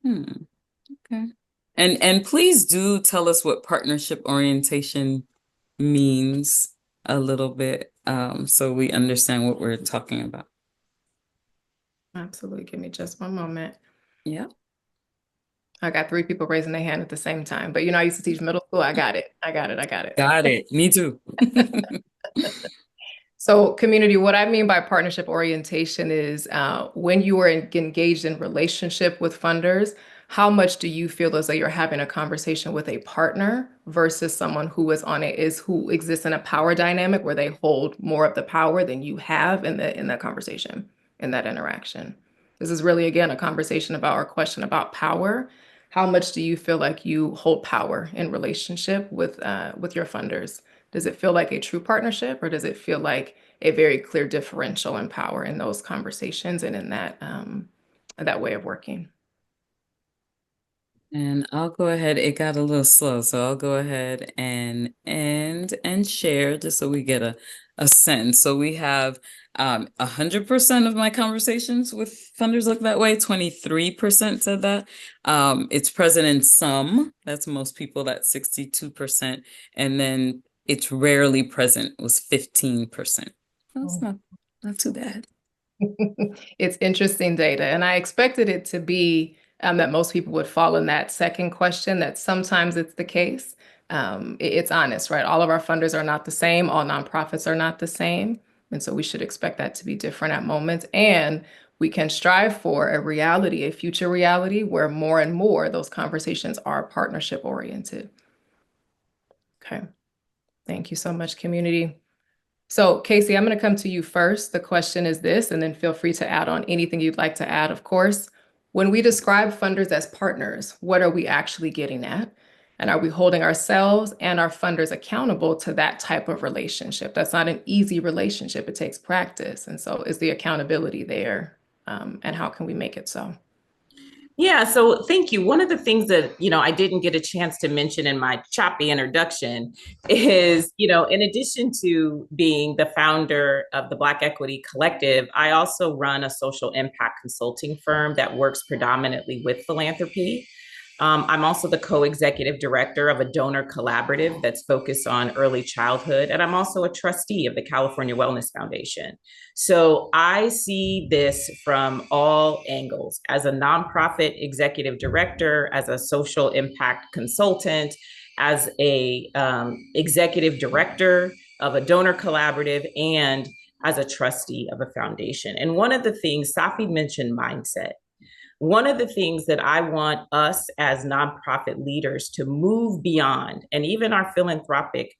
Okay. And please do tell us what partnership orientation means a little bit, so we understand what we're talking about. Absolutely. Give me just one moment. Yeah. I got 3 people raising their hand at the same time, but I used to teach middle school. I got it. Got it. Me too. So community, what I mean by partnership orientation is when you are engaged in relationship with funders, how much do you feel as though you're having a conversation with a partner versus someone who who exists in a power dynamic where they hold more of the power than you have in that conversation, in that interaction? This is really, again, a conversation about or question about power. How much do you feel like you hold power in relationship with your funders? Does it feel like a true partnership, or does it feel like a very clear differential in power in those conversations and in that way of working? And I'll go ahead. It got a little slow, so I'll go ahead and share just so we get a sense. So we have 100% of my conversations with funders look that way. 23% said that. It's present in some. That's most people. That's 62%, and then it's rarely present was 15%. That's not too bad. It's interesting data, and I expected it to be that most people would fall in that second question, that sometimes it's the case. It's honest, right? All of our funders are not the same. All nonprofits are not the same. And so we should expect that to be different at moments. And we can strive for a reality, a future reality, where more and more those conversations are partnership oriented. Okay. Thank you so much, community. So Casey, I'm going to come to you first. The question is this, and then feel free to add on anything you'd like to add, of course. When we describe funders as partners, what are we actually getting at? And are we holding ourselves and our funders accountable to that type of relationship? That's not an easy relationship. It takes practice. And so is the accountability there? And how can we make it so? Yeah, so thank you. One of the things that, I didn't get a chance to mention in my choppy introduction is, in addition to being the founder of the Black Equity Collective, I also run a social impact consulting firm that works predominantly with philanthropy. I'm also the co-executive director of a donor collaborative that's focused on early childhood, and I'm also a trustee of the California Wellness Foundation. So I see this from all angles as a nonprofit executive director, as a social impact consultant, as a executive director of a donor collaborative, and as a trustee of a foundation. And one of the things, Safi mentioned mindset. One of the things that I want us as nonprofit leaders to move beyond, and even our philanthropic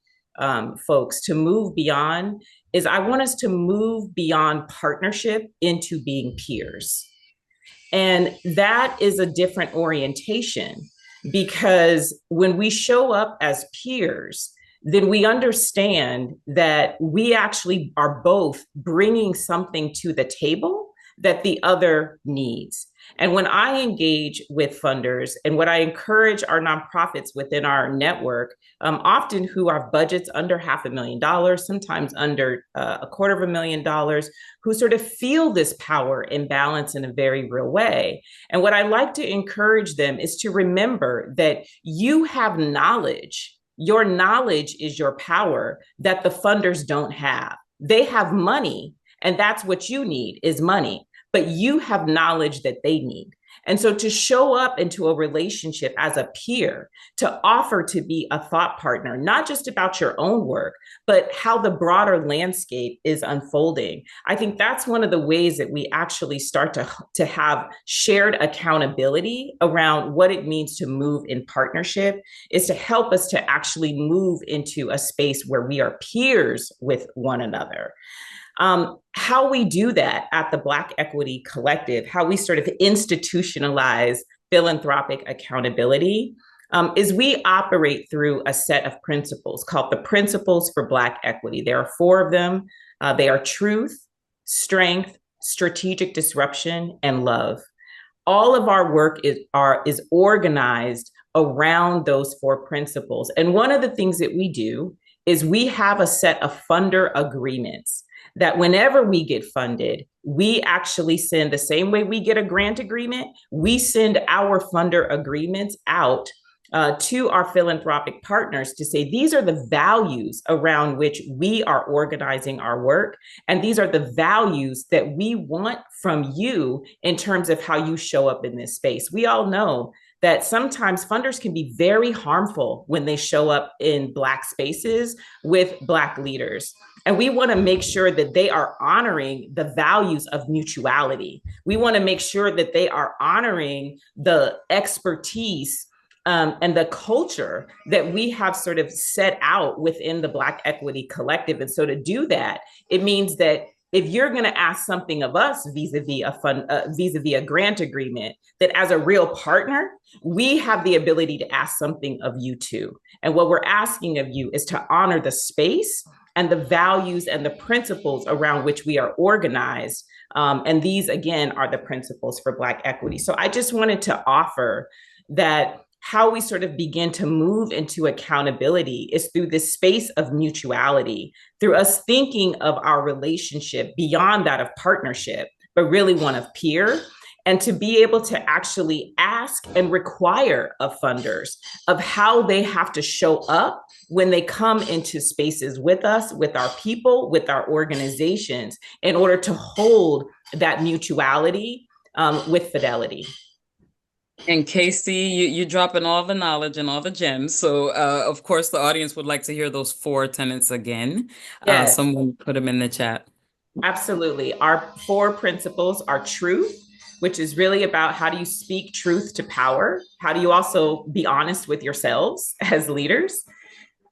folks to move beyond, is I want us to move beyond partnership into being peers. And that is a different orientation, because when we show up as peers, then we understand that we actually are both bringing something to the table that the other needs. And when I engage with funders, and what I encourage our nonprofits within our network, often who have budgets under $500,000, sometimes under $250,000, who sort of feel this power imbalance in a very real way. And what I like to encourage them is to remember that you have knowledge. Your knowledge is your power that the funders don't have. They have money, and that's what you need, is money. But you have knowledge that they need. And so to show up into a relationship as a peer, to offer to be a thought partner, not just about your own work, but how the broader landscape is unfolding. I think that's one of the ways that we actually start to have shared accountability around what it means to move in partnership, is to help us to actually move into a space where we are peers with one another. How we do that at the Black Equity Collective, how we sort of institutionalize philanthropic accountability, is we operate through a set of principles called the Principles for Black Equity. There are 4 of them. They are truth, strength, strategic disruption, and love. All of our work is organized around those 4 principles. And one of the things that we do is we have a set of funder agreements that whenever we get funded, we actually send, the same way we get a grant agreement, we send our funder agreements out to our philanthropic partners to say, these are the values around which we are organizing our work. And these are the values that we want from you in terms of how you show up in this space. We all know that sometimes funders can be very harmful when they show up in Black spaces with Black leaders. And we want to make sure that they are honoring the values of mutuality. We want to make sure that they are honoring the expertise and the culture that we have sort of set out within the Black Equity Collective. And so to do that, it means that if you're going to ask something of us vis-a-vis a grant agreement, that as a real partner, we have the ability to ask something of you too. And what we're asking of you is to honor the space and the values and the principles around which we are organized. And these, again, are the principles for Black equity. So I just wanted to offer that how we sort of begin to move into accountability is through this space of mutuality, through us thinking of our relationship beyond that of partnership, but really one of peer, and to be able to actually ask and require of funders of how they have to show up when they come into spaces with us, with our people, with our organizations, in order to hold that mutuality with fidelity. And Casey, you're dropping all the knowledge and all the gems. So, of course, the audience would like to hear those 4 tenets again. Yes. Someone put them in the chat. Absolutely. Our four principles are truth, which is really about how do you speak truth to power? How do you also be honest with yourselves as leaders?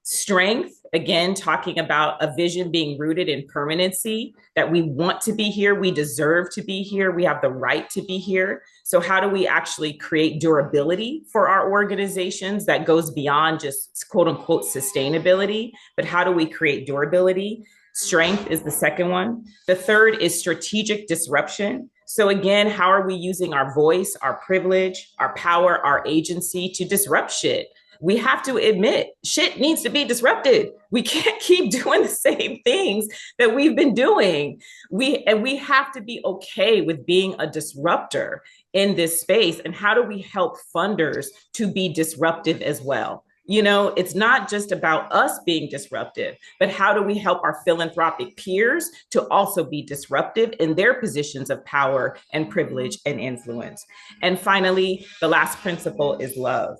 Strength, again, talking about a vision being rooted in permanency, that we want to be here, we deserve to be here, we have the right to be here. So, how do we actually create durability for our organizations that goes beyond just quote unquote sustainability, but how do we create durability? Strength is the second one. The third is strategic disruption. So, again, how are we using our voice, our privilege, our power, our agency to disrupt shit? We have to admit shit needs to be disrupted. We can't keep doing the same things that we've been doing. We have to be okay with being a disruptor in this space. And how do we help funders to be disruptive as well? You know, it's not just about us being disruptive, but how do we help our philanthropic peers to also be disruptive in their positions of power and privilege and influence? And finally, the last principle is love.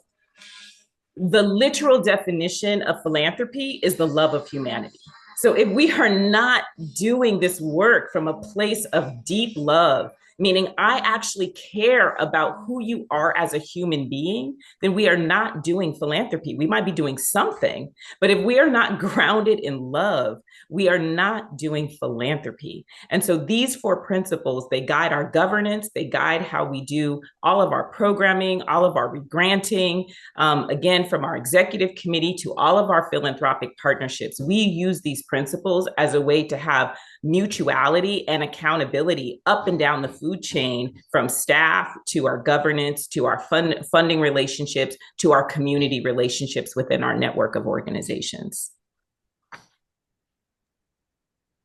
The literal definition of philanthropy is the love of humanity. So if we are not doing this work from a place of deep love, meaning I actually care about who you are as a human being, then we are not doing philanthropy. We might be doing something, but if we are not grounded in love, we are not doing philanthropy. And so these four principles, they guide our governance, they guide how we do all of our programming, all of our granting, again, from our executive committee to all of our philanthropic partnerships. We use these principles as a way to have mutuality and accountability up and down the food chain, from staff to our governance, to our funding relationships, to our community relationships within our network of organizations.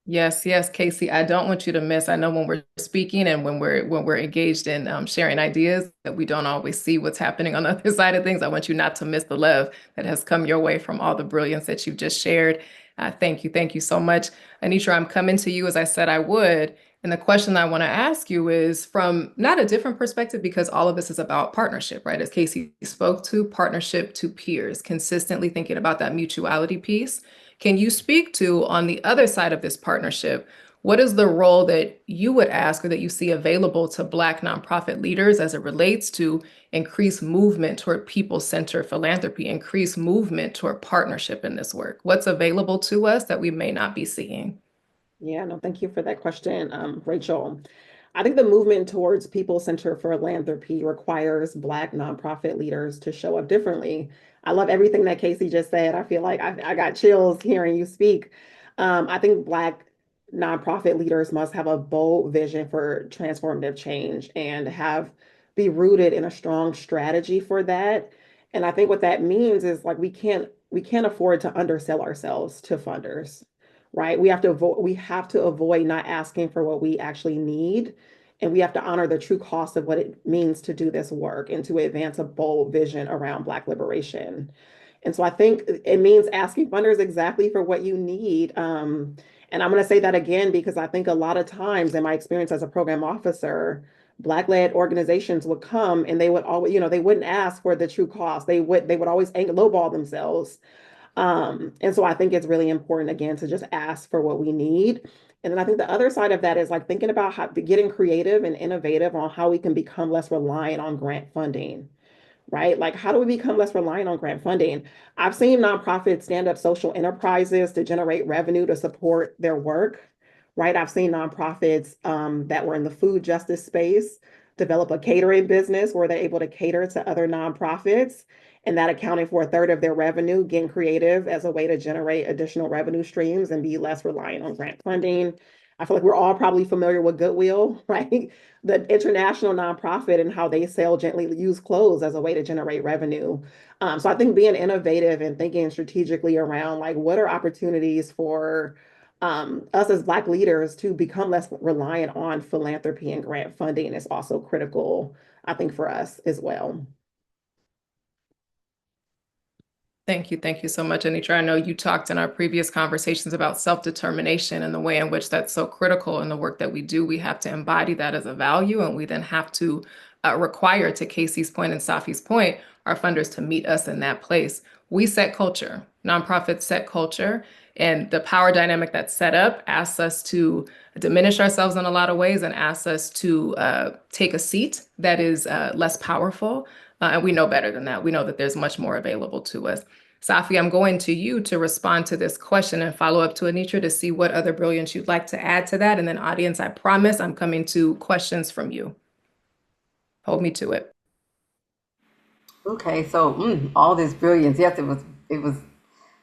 Yes, yes, Casey, I don't want you to miss. I know when we're speaking and when we're engaged in sharing ideas that we don't always see what's happening on the other side of things. I want you not to miss the love that has come your way from all the brilliance that you've just shared. Thank you so much. Anitra, I'm coming to you as I said I would. And the question I want to ask you is from not a different perspective, because all of this is about partnership, right? As Casey spoke to, partnership to peers, consistently thinking about that mutuality piece. Can you speak to, on the other side of this partnership, what is the role that you would ask or that you see available to Black nonprofit leaders as it relates to increased movement toward people-centered philanthropy, increased movement toward partnership in this work? What's available to us that we may not be seeing? Yeah, no, thank you for that question, Rachel. I think the movement towards people-centered philanthropy requires Black nonprofit leaders to show up differently. I love everything that Casey just said. I feel like I got chills hearing you speak. I think Black nonprofit leaders must have a bold vision for transformative change and be rooted in a strong strategy for that. And I think what that means is like we can't afford to undersell ourselves to funders, right? We have to avoid not asking for what we actually need, and we have to honor the true cost of what it means to do this work and to advance a bold vision around Black liberation. And so I think it means asking funders exactly for what you need. And I'm going to say that again because I think a lot of times in my experience as a program officer, Black-led organizations would come and they would always, they wouldn't ask for the true cost. They would always lowball themselves. And so I think it's really important, again, to just ask for what we need. And then I think the other side of that is like thinking about getting creative and innovative on how we can become less reliant on grant funding, right? Like, how do we become less reliant on grant funding? I've seen nonprofits stand up social enterprises to generate revenue to support their work, right? I've seen nonprofits that were in the food justice space develop a catering business where they're able to cater to other nonprofits, and that accounting for a third of their revenue, getting creative as a way to generate additional revenue streams and be less reliant on grant funding. I feel like we're all probably familiar with Goodwill, right? The international nonprofit and how they sell gently used clothes as a way to generate revenue. So I think being innovative and thinking strategically around like what are opportunities for us as Black leaders to become less reliant on philanthropy and grant funding is also critical, I think, for us as well. Thank you so much, Anitra. I know you talked in our previous conversations about self-determination and the way in which that's so critical in the work that we do. We have to embody that as a value, and we then have to require, to Casey's point and Safi's point, our funders to meet us in that place. We set culture. nonprofits set culture, and the power dynamic that's set up asks us to diminish ourselves in a lot of ways and asks us to take a seat that is less powerful. And we know better than that. We know that there's much more available to us. Safi, I'm going to you to respond to this question and follow up to Anitra to see what other brilliance you'd like to add to that. And then audience, I promise I'm coming to questions from you. Hold me to it. Okay, so all this brilliance. Yes, it was,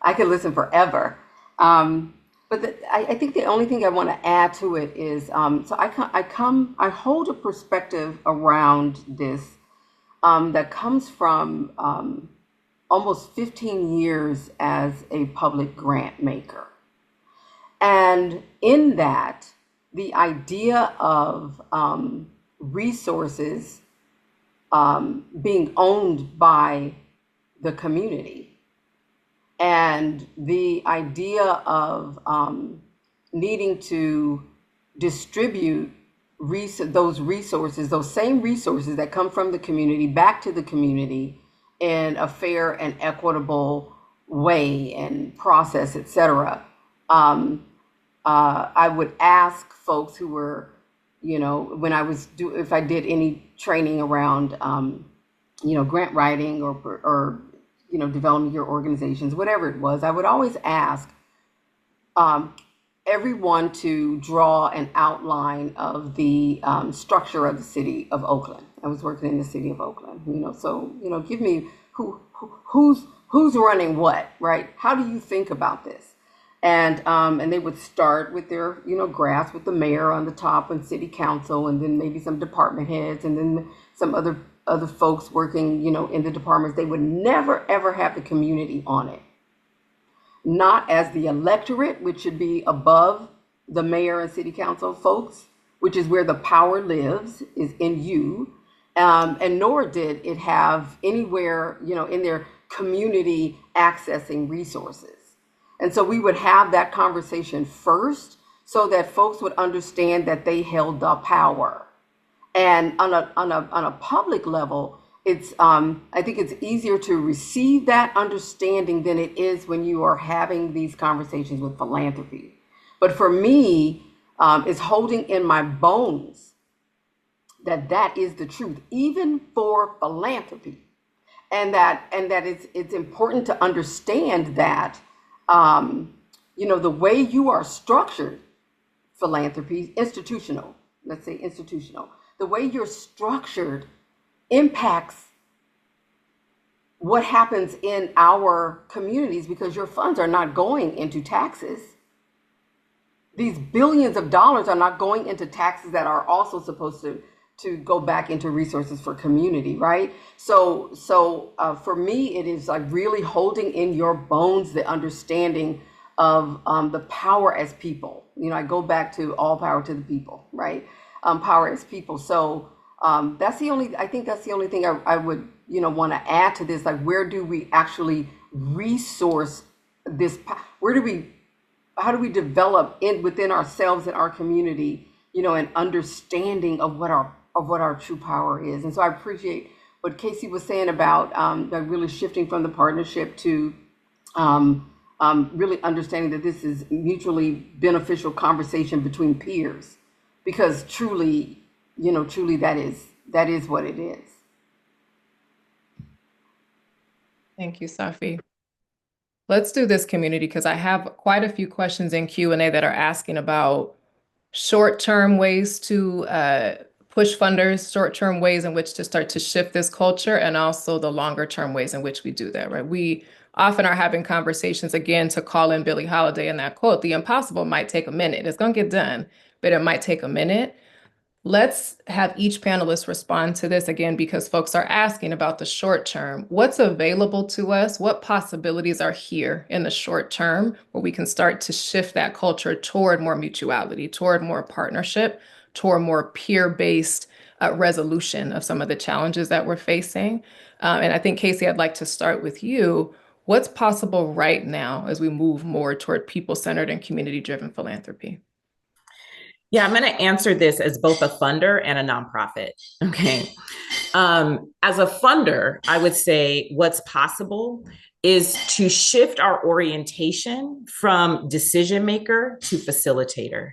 I could listen forever. But I think the only thing I want to add to it is, so I hold a perspective around this that comes from almost 15 years as a public grant maker. And in that, the idea of resources being owned by the community, and the idea of needing to distribute those resources, those same resources that come from the community back to the community in a fair and equitable way and process, et cetera. I would ask folks who were, when if I did any training around, grant writing or developing your organizations, whatever it was, I would always ask everyone to draw an outline of the structure of the city of Oakland. I was working in the city of Oakland, so give me who's running what, right? How do you think about this? And they would start with their graphs with the mayor on the top and city council, and then maybe some department heads, and then some other folks working in the departments. They would never ever have the community on it. Not as the electorate, which should be above the mayor and city council folks, which is where the power lives, is in you. And nor did it have anywhere, in their community accessing resources. And so we would have that conversation first so that folks would understand that they held the power. And on a public level, it's I think it's easier to receive that understanding than it is when you are having these conversations with philanthropy. But for me, it's holding in my bones that is the truth, even for philanthropy, and that it's important to understand that the way you are structured, philanthropy, institutional, let's say institutional, the way you're structured impacts what happens in our communities, because your funds are not going into taxes. These billions of dollars are not going into taxes that are also supposed to go back into resources for community, right? So for me, it is like really holding in your bones the understanding of the power as people. I go back to all power to the people, right? Power as people. So I think that's the only thing I would want to add to this. Like, where do we actually resource this? How do we develop within ourselves and our community, an understanding of what our true power is? And so I appreciate what Casey was saying about really shifting from the partnership to really understanding that this is mutually beneficial conversation between peers, because truly that is what it is. Thank you, Safi. Let's do this, community, because I have quite a few questions in Q&A that are asking about short-term ways to push funders, short-term ways in which to start to shift this culture, and also the longer-term ways in which we do that, right? We often are having conversations, again, to call in Billie Holiday in that quote, the impossible might take a minute. It's going to get done, but it might take a minute. Let's have each panelist respond to this, again, because folks are asking about the short term. What's available to us? What possibilities are here in the short term where we can start to shift that culture toward more mutuality, toward more partnership, toward more peer-based resolution of some of the challenges that we're facing? And I think, Casey, I'd like to start with you. What's possible right now as we move more toward people-centered and community-driven philanthropy? Yeah, I'm going to answer this as both a funder and a nonprofit. Okay. As a funder, I would say what's possible is to shift our orientation from decision maker to facilitator.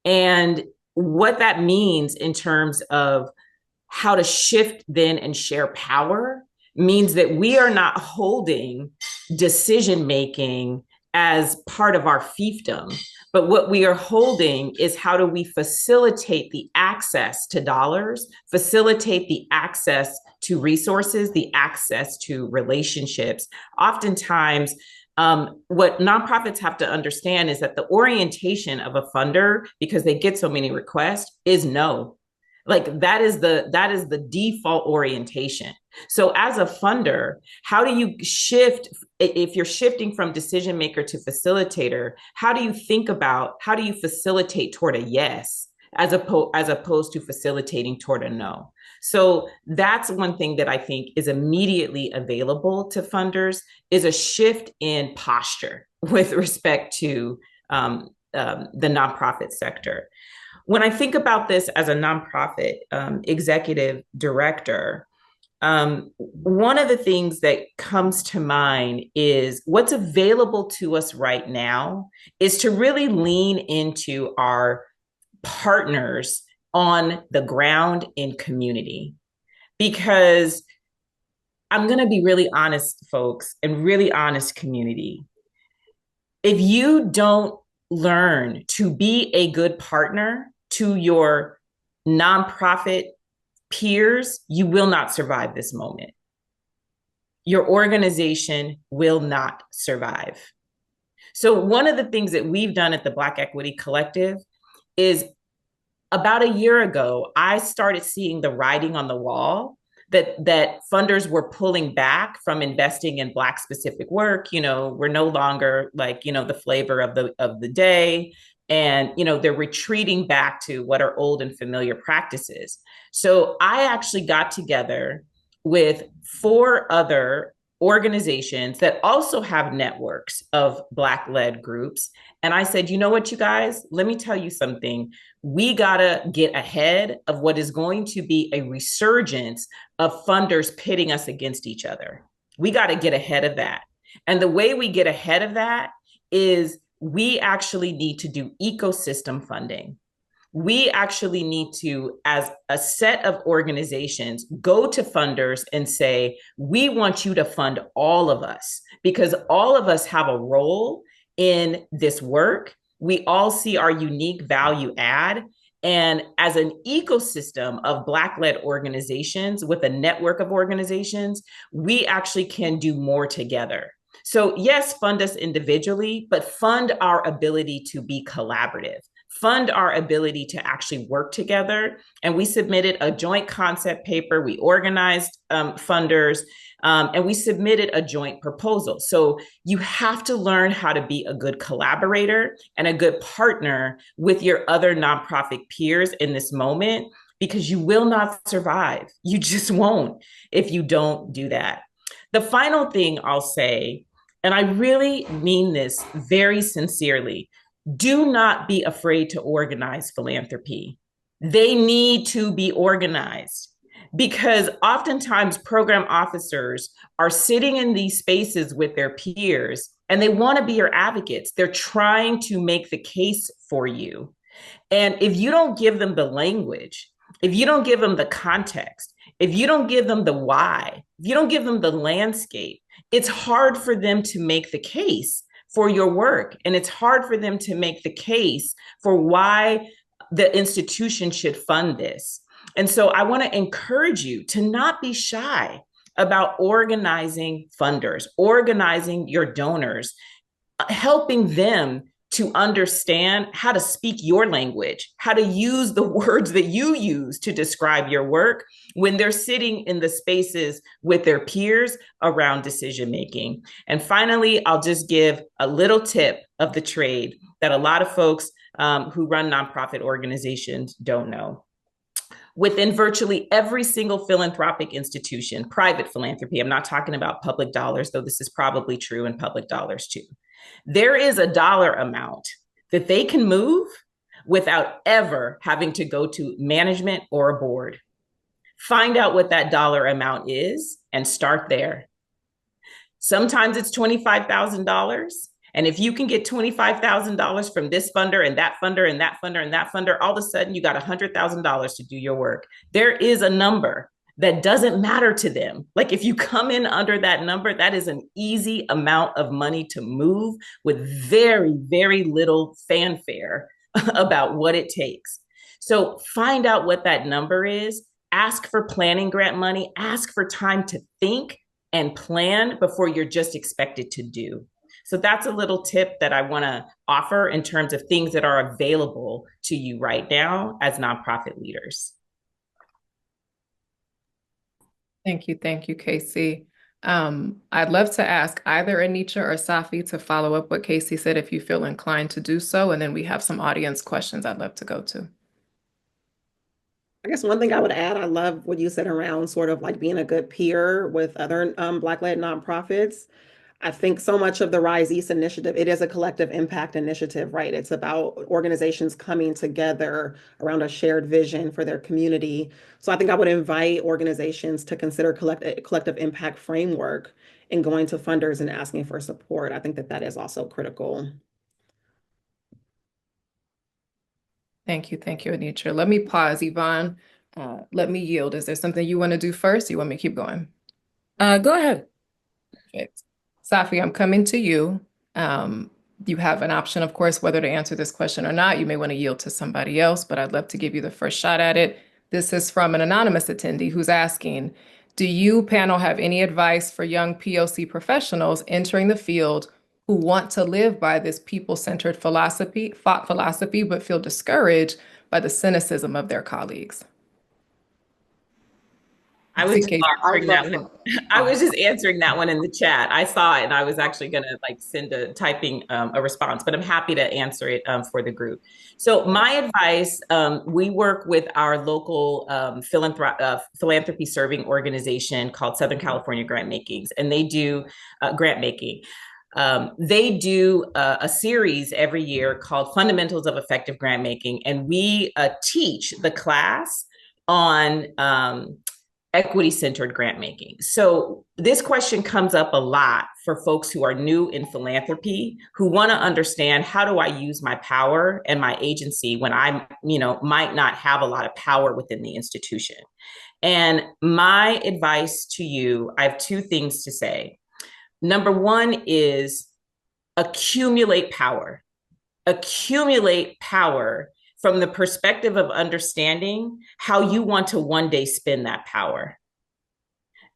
And what that means in terms of how to shift then and share power means that we are not holding decision making as part of our fiefdom, but what we are holding is how do we facilitate the access to dollars, facilitate the access to resources, the access to relationships. Oftentimes, what nonprofits have to understand is that the orientation of a funder, because they get so many requests, is no. Like that is the default orientation. So as a funder, how do you shift, if you're shifting from decision maker to facilitator, how do you think about, how do you facilitate toward a yes as opposed to facilitating toward a no? So that's one thing that I think is immediately available to funders, is a shift in posture with respect to the nonprofit sector. When I think about this as a nonprofit executive director, one of the things that comes to mind is what's available to us right now is to really lean into our partners on the ground in community. Because I'm going to be really honest, folks, and really honest, community. If you don't learn to be a good partner to your nonprofit peers, you will not survive this moment. Your organization will not survive. So one of the things that we've done at the Black Equity Collective is about a year ago, I started seeing the writing on the wall that funders were pulling back from investing in Black specific work. You know, we're no longer like, you know, the flavor of the day. And, you know, they're retreating back to what are old and familiar practices. So I actually got together with 4 other organizations that also have networks of Black-led groups. And I said, you know what, you guys, let me tell you something. We gotta get ahead of what is going to be a resurgence of funders pitting us against each other. We gotta get ahead of that. And the way we get ahead of that is we actually need to do ecosystem funding. We actually need to, as a set of organizations, go to funders and say, we want you to fund all of us because all of us have a role in this work. We all see our unique value add. And as an ecosystem of Black-led organizations with a network of organizations, we actually can do more together. So yes, fund us individually, but fund our ability to be collaborative. Fund our ability to actually work together. And we submitted a joint concept paper. We organized funders, and we submitted a joint proposal. So you have to learn how to be a good collaborator and a good partner with your other nonprofit peers in this moment, because you will not survive. You just won't if you don't do that. The final thing I'll say, and I really mean this very sincerely, do not be afraid to organize philanthropy. They need to be organized because oftentimes program officers are sitting in these spaces with their peers and they want to be your advocates. They're trying to make the case for you. And if you don't give them the language, if you don't give them the context, if you don't give them the why, if you don't give them the landscape, it's hard for them to make the case for your work. And it's hard for them to make the case for why the institution should fund this. And so I want to encourage you to not be shy about organizing funders, organizing your donors, helping them to understand how to speak your language, how to use the words that you use to describe your work when they're sitting in the spaces with their peers around decision making. And finally, I'll just give a little tip of the trade that a lot of folks who run nonprofit organizations don't know. Within virtually every single philanthropic institution, private philanthropy, I'm not talking about public dollars, though this is probably true in public dollars too, there is a dollar amount that they can move without ever having to go to management or a board. Find out what that dollar amount is and start there. Sometimes it's $25,000. And if you can get $25,000 from this funder and that funder and that funder and that funder, all of a sudden you got $100,000 to do your work. There is a number that doesn't matter to them. Like if you come in under that number, that is an easy amount of money to move with very, very little fanfare about what it takes. So find out what that number is, ask for planning grant money, ask for time to think and plan before you're just expected to do. So that's a little tip that I want to offer in terms of things that are available to you right now as nonprofit leaders. Thank you, Casey. I'd love to ask either Anitra or Safi to follow up what Casey said if you feel inclined to do so, and then we have some audience questions I'd love to go to. I guess one thing I would add, I love what you said around sort of like being a good peer with other Black-led nonprofits. I think so much of the Rise East initiative, it is a collective impact initiative, right? It's about organizations coming together around a shared vision for their community. So I think I would invite organizations to consider collective impact framework and going to funders and asking for support. I think that that is also critical. Thank you, Anitra. Let me pause, Yvonne. Let me yield. Is there something you want to do first? Or you want me to keep going? Go ahead. Perfect. Safi, I'm coming to you. You have an option, of course, whether to answer this question or not. You may want to yield to somebody else, but I'd love to give you the first shot at it. This is from an anonymous attendee who's asking, do you panel have any advice for young POC professionals entering the field who want to live by this people-centered philosophy, but feel discouraged by the cynicism of their colleagues? I was just answering that one. I was just answering that one in the chat. I saw it and I was actually going to like send typing a response, but I'm happy to answer it for the group. So my advice, we work with our local philanthropy serving organization called Southern California Grant Makings, and they do grant making. They do a series every year called Fundamentals of Effective Grant Making, and we teach the class on equity-centered grant making. So this question comes up a lot for folks who are new in philanthropy, who want to understand, how do I use my power and my agency when I, might not have a lot of power within the institution? And my advice to you, I have two things to say. Number one is accumulate power. Accumulate power from the perspective of understanding how you want to one day spend that power.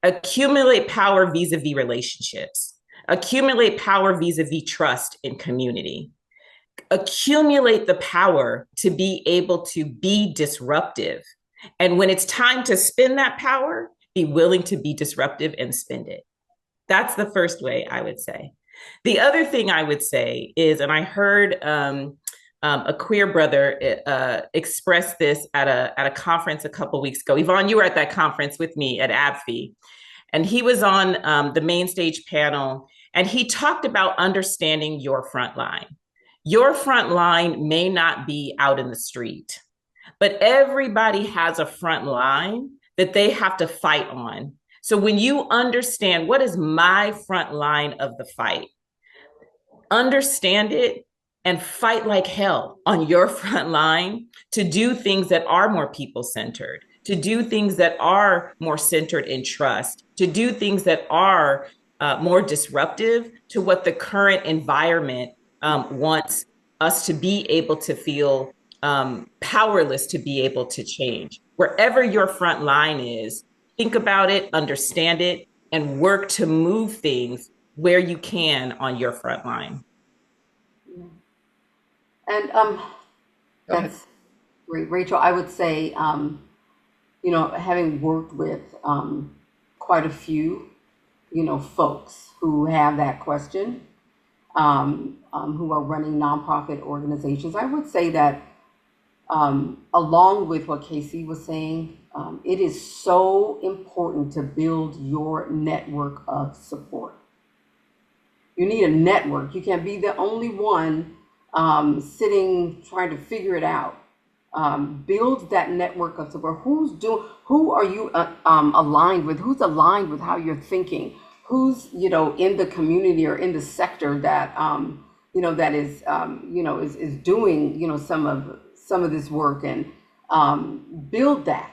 Accumulate power vis-a-vis relationships. Accumulate power vis-a-vis trust in community. Accumulate the power to be able to be disruptive. And when it's time to spend that power, be willing to be disruptive and spend it. That's the first way I would say. The other thing I would say is, and I heard a queer brother expressed this at a conference a couple weeks ago. Yvonne, you were at that conference with me at ABFI, and he was on the main stage panel, and he talked about understanding your front line. Your front line may not be out in the street, but everybody has a front line that they have to fight on. So when you understand what is my front line of the fight, understand it and fight like hell on your front line to do things that are more people-centered, to do things that are more centered in trust, to do things that are more disruptive to what the current environment wants us to be able to feel powerless to be able to change. Wherever your front line is, think about it, understand it, and work to move things where you can on your front line. And that's great, Rachel. I would say, having worked with quite a few, folks who have that question, who are running nonprofit organizations, I would say that along with what Casey was saying, it is so important to build your network of support. You need a network. You can't be the only one sitting trying to figure it out. build that network of support. Who are you aligned with? Who's aligned with how you're thinking? Who's, in the community or in the sector that, that is, is doing, some of this work, and build that.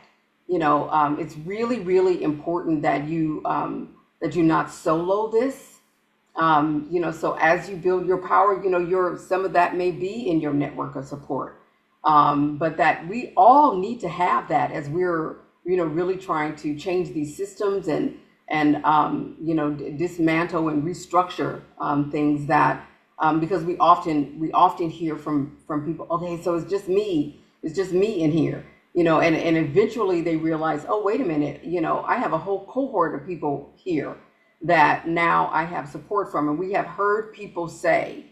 It's really, really important that you not solo this. So as you build your power, some of that may be in your network of support. But that we all need to have that as we're, really trying to change these systems and dismantle and restructure things that, because we often hear from people, okay, so it's just me in here, and eventually they realize, oh, wait a minute, I have a whole cohort of people here that now I have support from. And we have heard people say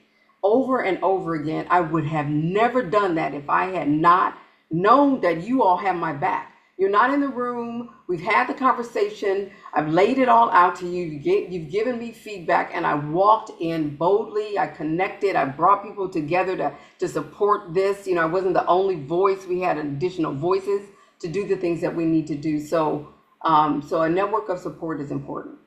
over and over again, I would have never done that if I had not known that you all have my back. You're not in the room. We've had the conversation. I've laid it all out to you. You've given me feedback, and I walked in boldly. I connected. I brought people together to support this. I wasn't the only voice. We had additional voices to do the things that we need to do. So a network of support is important.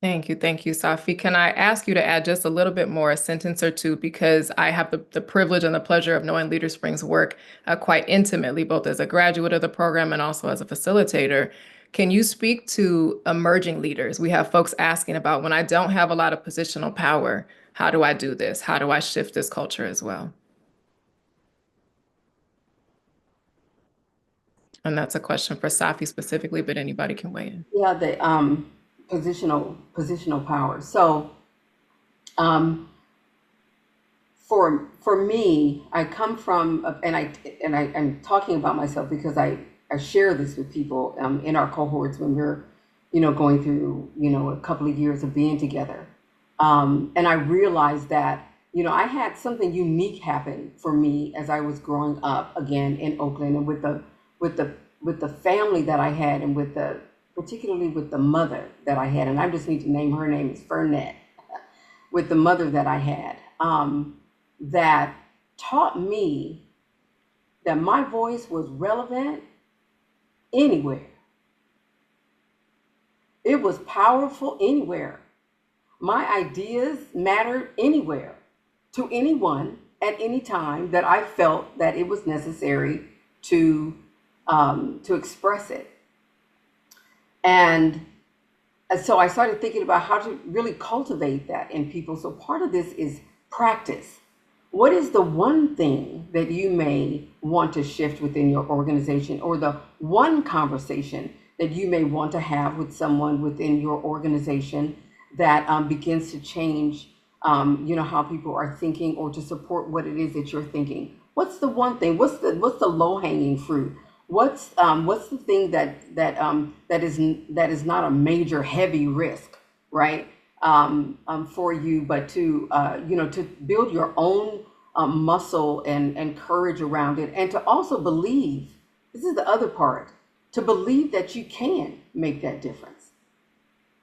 Thank you, Safi. Can I ask you to add just a little bit more, a sentence or two, because I have the privilege and the pleasure of knowing Leader Spring's work quite intimately, both as a graduate of the program and also as a facilitator. Can you speak to emerging leaders? We have folks asking about, when I don't have a lot of positional power, how do I do this? How do I shift this culture as well? And that's a question for Safi specifically, but anybody can weigh in. Yeah, the positional power. So for me, I come from, and I'm talking about myself because I share this with people in our cohorts when we're going through a couple of years of being together, and I realized that I had something unique happen for me as I was growing up again in Oakland, and with the family that I had, and particularly with the mother that I had, and I just need to name her name is Fernette, with the mother that I had, that taught me that my voice was relevant anywhere. It was powerful anywhere. My ideas mattered anywhere, to anyone at any time that I felt that it was necessary to express it. And so I started thinking about how to really cultivate that in people. So part of this is practice. What is the one thing that you may want to shift within your organization, or the one conversation that you may want to have with someone within your organization that begins to change, how people are thinking, or to support what it is that you're thinking? What's the one thing? What's the low-hanging fruit? What's the thing that is not a major heavy risk, right? For you, but to build your own muscle and courage around it, and to also believe, this is the other part, to believe that you can make that difference.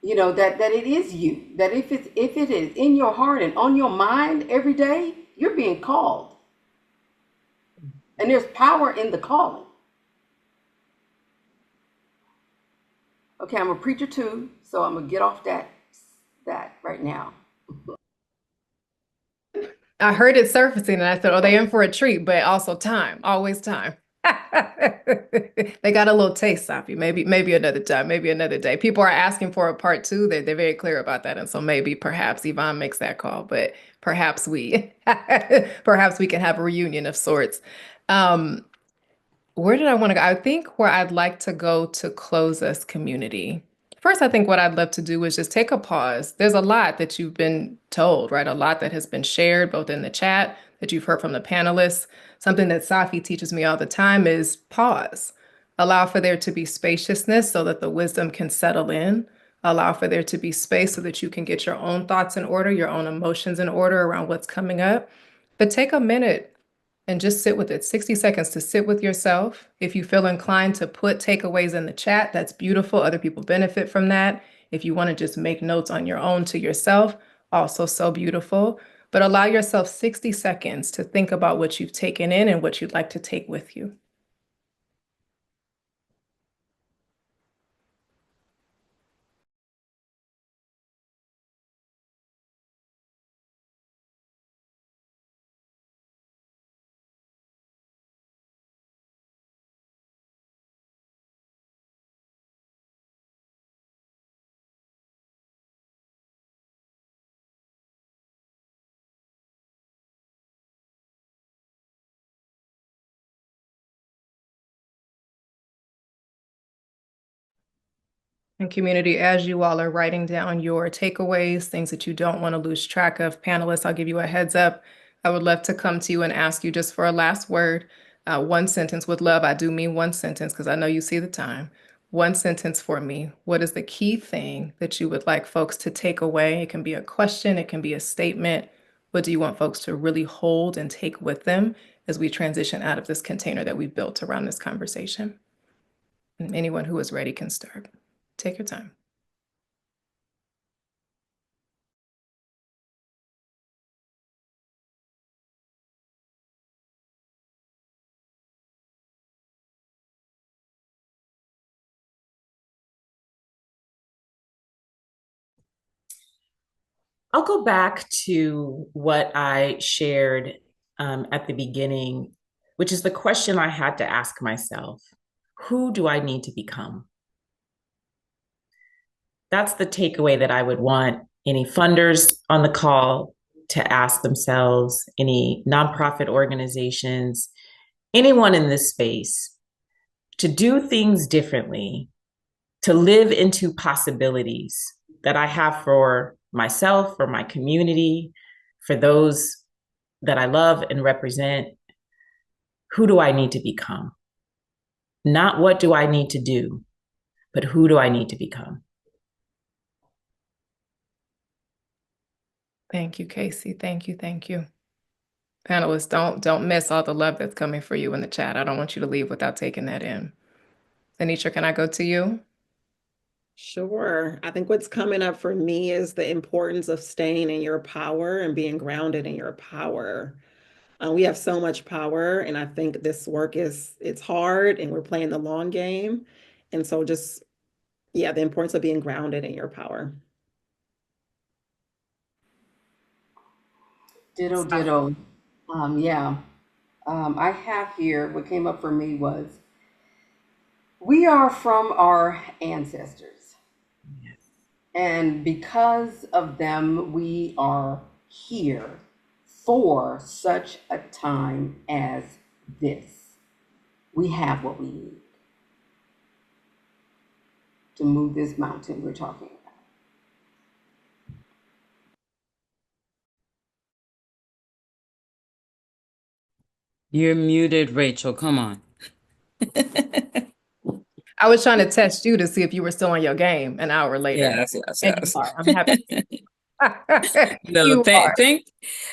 That it is you, that if it is in your heart and on your mind every day, you're being called. And there's power in the calling. Okay, I'm a preacher too, so I'm gonna get off that right now. I heard it surfacing, and I thought, oh, they're in for a treat, but also time, always time. They got a little taste, Safi. Maybe another time, maybe another day. People are asking for a part two. They're very clear about that, and so perhaps Yvonne makes that call, but perhaps we can have a reunion of sorts. Where did I want to go? I think where I'd like to go to close us, community. First, I think what I'd love to do is just take a pause. There's a lot that you've been told, right? A lot that has been shared, both in the chat, that you've heard from the panelists. Something that Safi teaches me all the time is pause. Allow for there to be spaciousness so that the wisdom can settle in. Allow for there to be space so that you can get your own thoughts in order, your own emotions in order around what's coming up. But take a minute and just sit with it. 60 seconds to sit with yourself. If you feel inclined to put takeaways in the chat, that's beautiful. Other people benefit from that. If you want to just make notes on your own to yourself, also so beautiful. but allow yourself 60 seconds to think about what you've taken in and what you'd like to take with you. And community, as you all are writing down your takeaways, things that you don't want to lose track of, panelists, I'll give you a heads up. I would love to come to you and ask you just for a last word, one sentence with love. I do mean one sentence because I know you see the time. One sentence for me. What is the key thing that you would like folks to take away? It can be a question, it can be a statement. What do you want folks to really hold and take with them as we transition out of this container that we've built around this conversation? And anyone who is ready can start. Take your time. I'll go back to what I shared at the beginning, which is the question I had to ask myself. Who do I need to become? That's the takeaway that I would want any funders on the call to ask themselves, any nonprofit organizations, anyone in this space, to do things differently, to live into possibilities that I have for myself, for my community, for those that I love and represent. Who do I need to become? Not what do I need to do, but who do I need to become? Thank you, Casey. Thank you. Thank you. Panelists, don't miss all the love that's coming for you in the chat. I don't want you to leave without taking that in. Anitra, can I go to you? Sure. I think what's coming up for me is the importance of staying in your power and being grounded in your power. We have so much power, and I think this work it's hard, and we're playing the long game. And so just, yeah, the importance of being grounded in your power. Ditto, ditto. Yeah. I have here, what came up for me was, we are from our ancestors. And because of them, we are here for such a time as this. We have what we need to move this mountain we're talking about. You're muted, Rachel. Come on. I was trying to test you to see if you were still on your game an hour later. Yes, yes, And you yes. are. I'm happy. No, You are. thank.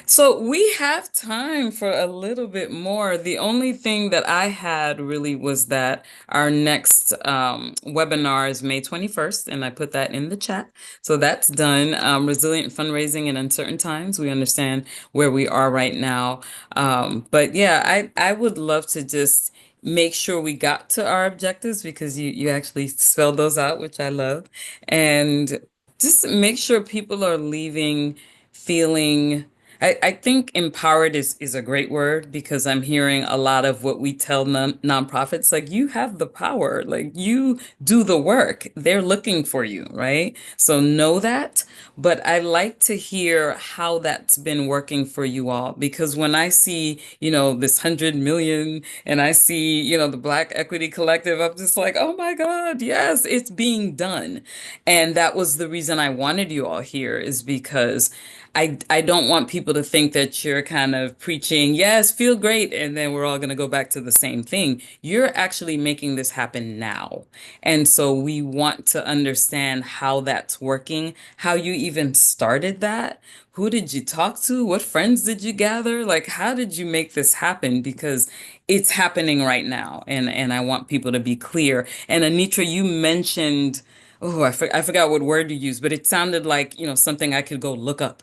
So we have time for a little bit more. The only thing that I had really was that our next webinar is May 21st, and I put that in the chat. So that's done. Resilient fundraising in uncertain times. We understand where we are right now. But yeah, I would love to just make sure we got to our objectives because you actually spelled those out, which I love. And just make sure people are leaving feeling. I think empowered is a great word because I'm hearing a lot of what we tell nonprofits, like you have the power, like you do the work. They're looking for you, right? So know that. But I like to hear how that's been working for you all because when I see, this 100 million and I see, the Black Equity Collective, I'm just like, oh my God, yes, it's being done. And that was the reason I wanted you all here is because I don't want people to think that you're kind of preaching, yes, feel great, and then we're all going to go back to the same thing. You're actually making this happen now. And so we want to understand how that's working, how you even started that. Who did you talk to? What friends did you gather? Like, how did you make this happen? Because it's happening right now. And I want people to be clear. And Anitra, you mentioned oh, I forgot what word you used, but it sounded like, something I could go look up.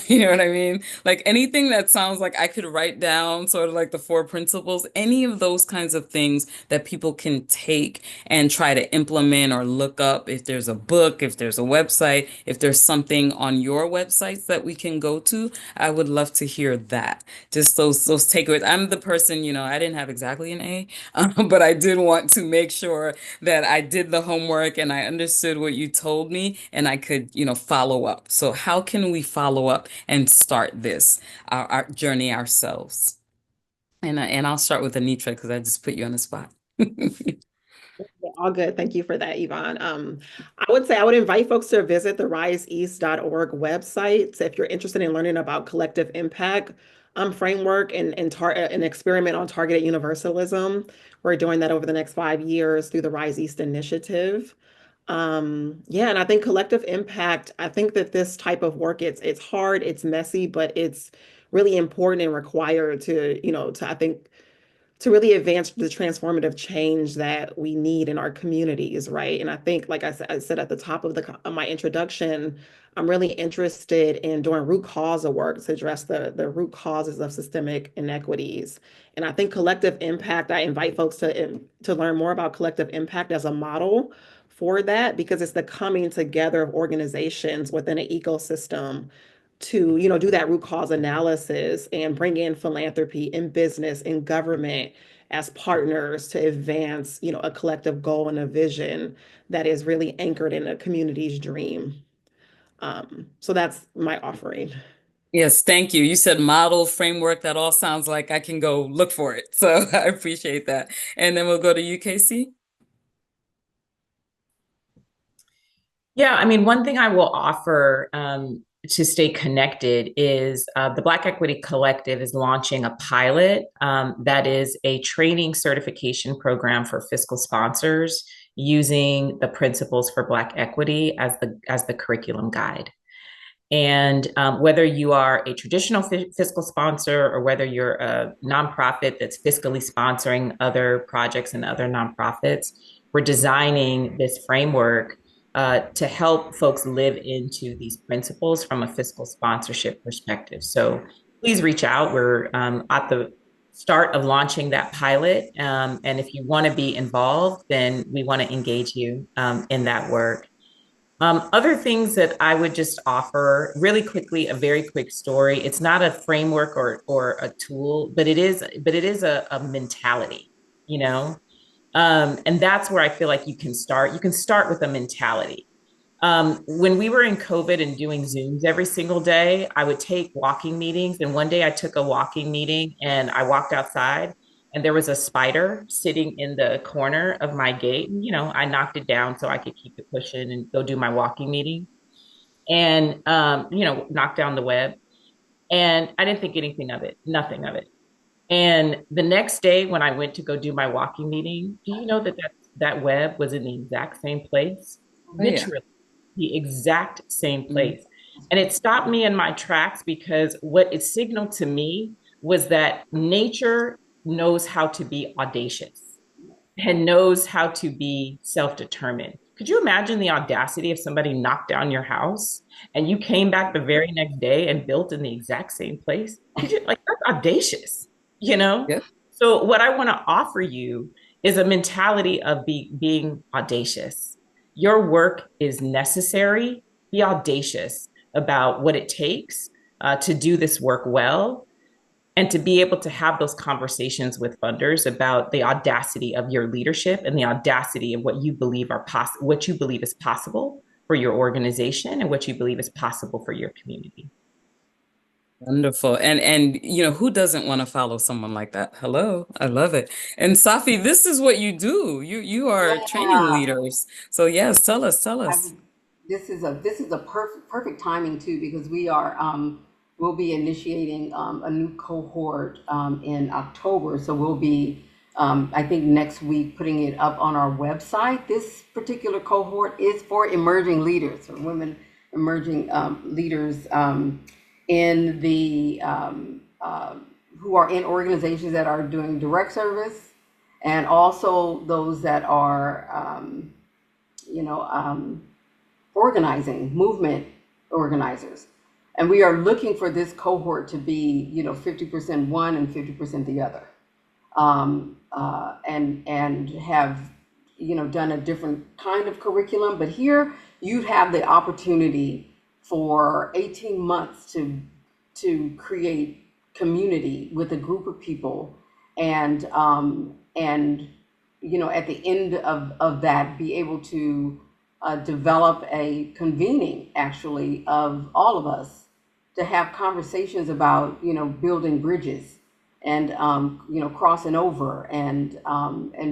You know what I mean? Like anything that sounds like I could write down sort of like the four principles, any of those kinds of things that people can take and try to implement or look up. If there's a book, if there's a website, if there's something on your websites that we can go to, I would love to hear that. Just those takeaways. I'm the person, I didn't have exactly an A, but I did want to make sure that I did the homework and I understood what you told me and I could, follow up. So how can we follow up and start this, our journey ourselves? And I'll start with Anitra because I just put you on the spot. Yeah, all good. Thank you for that, Yvonne. I would say I would invite folks to visit the riseeast.org website. So if you're interested in learning about collective impact framework and an experiment on targeted universalism, we're doing that over the next 5 years through the Rise East initiative. Yeah, and I think collective impact, I think that this type of work, it's hard, it's messy, but it's really important and required to, I think to really advance the transformative change that we need in our communities, right? And I think, like I said at the top of my introduction, I'm really interested in doing root cause of work to address the root causes of systemic inequities. And I think collective impact, I invite folks to learn more about collective impact as a model for that, because it's the coming together of organizations within an ecosystem to do that root cause analysis and bring in philanthropy in business in government as partners to advance a collective goal and a vision that is really anchored in a community's dream. So that's my offering. Yes, thank you. You said model framework. That all sounds like I can go look for it. So I appreciate that. And then we'll go to UKC. Yeah, I mean, one thing I will offer to stay connected is the Black Equity Collective is launching a pilot that is a training certification program for fiscal sponsors using the principles for Black equity as the curriculum guide. And whether you are a traditional fiscal sponsor or whether you're a nonprofit that's fiscally sponsoring other projects and other nonprofits, we're designing this framework to help folks live into these principles from a fiscal sponsorship perspective. So please reach out. We're at the start of launching that pilot. And if you want to be involved, then we want to engage you in that work. Other things that I would just offer really quickly, a very quick story. It's not a framework or a tool, but it is a mentality, you know? And that's where I feel like you can start. You can start with a mentality. When we were in COVID and doing Zooms every single day, I would take walking meetings. And one day I took a walking meeting and I walked outside and there was a spider sitting in the corner of my gate. And, I knocked it down so I could keep it pushing and go do my walking meeting and, knock down the web. And I didn't think anything of it, nothing of it. And the next day when I went to go do my walking meeting, do you know that web was in the exact same place? Oh, yeah. Literally the exact same place. And it stopped me in my tracks because what it signaled to me was that nature knows how to be audacious and knows how to be self-determined. Could you imagine the audacity if somebody knocked down your house and you came back the very next day and built in the exact same place? That's audacious, Yeah. So what I want to offer you is a mentality of being audacious. Your work is necessary. Be audacious about what it takes to do this work well and to be able to have those conversations with funders about the audacity of your leadership and the audacity of what you believe what you believe is possible for your organization and what you believe is possible for your community. Wonderful. And who doesn't want to follow someone like that? Hello. I love it. And Safi, this is what you do. You are training Yeah. leaders. So yes, tell us. This is a perfect timing too, because we'll be initiating a new cohort in October. So we'll be I think next week putting it up on our website. This particular cohort is for emerging leaders, or women emerging leaders in the who are in organizations that are doing direct service, and also those that are organizing, movement organizers. And we are looking for this cohort to be, 50% one and 50% the other. And have, done a different kind of curriculum. But here you have the opportunity for 18 months to create community with a group of people, and at the end of that, be able to develop a convening, actually, of all of us to have conversations about, building bridges and, crossing over and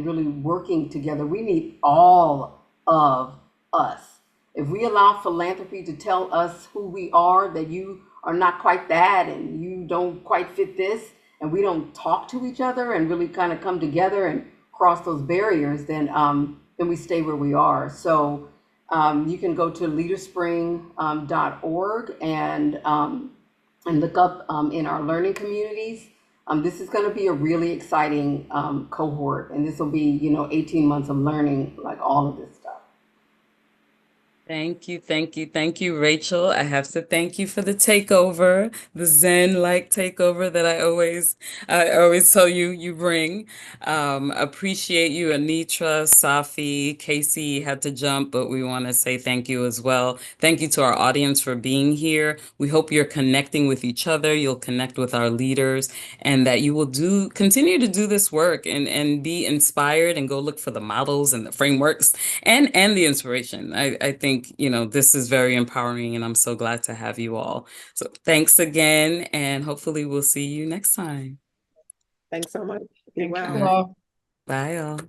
really working together. We need all of us. If we allow philanthropy to tell us who we are, that you are not quite that and you don't quite fit this, and we don't talk to each other and really kind of come together and cross those barriers, then we stay where we are. So you can go to leaderspring.org and look up in our learning communities. This is going to be a really exciting cohort, and this will be 18 months of learning, like all of this stuff. Thank you, thank you, thank you, Rachel. I have to thank you for the takeover, the Zen-like takeover that I always tell you bring. Appreciate you, Anitra, Safi, Casey had to jump, but we want to say thank you as well. Thank you to our audience for being here. We hope you're connecting with each other, you'll connect with our leaders, and that you will continue to do this work and be inspired and go look for the models and the frameworks and the inspiration. I think, this is very empowering, and I'm so glad to have you all. So thanks again, and hopefully we'll see you next time. Thanks so much. Be Thank well. you all. Bye, all.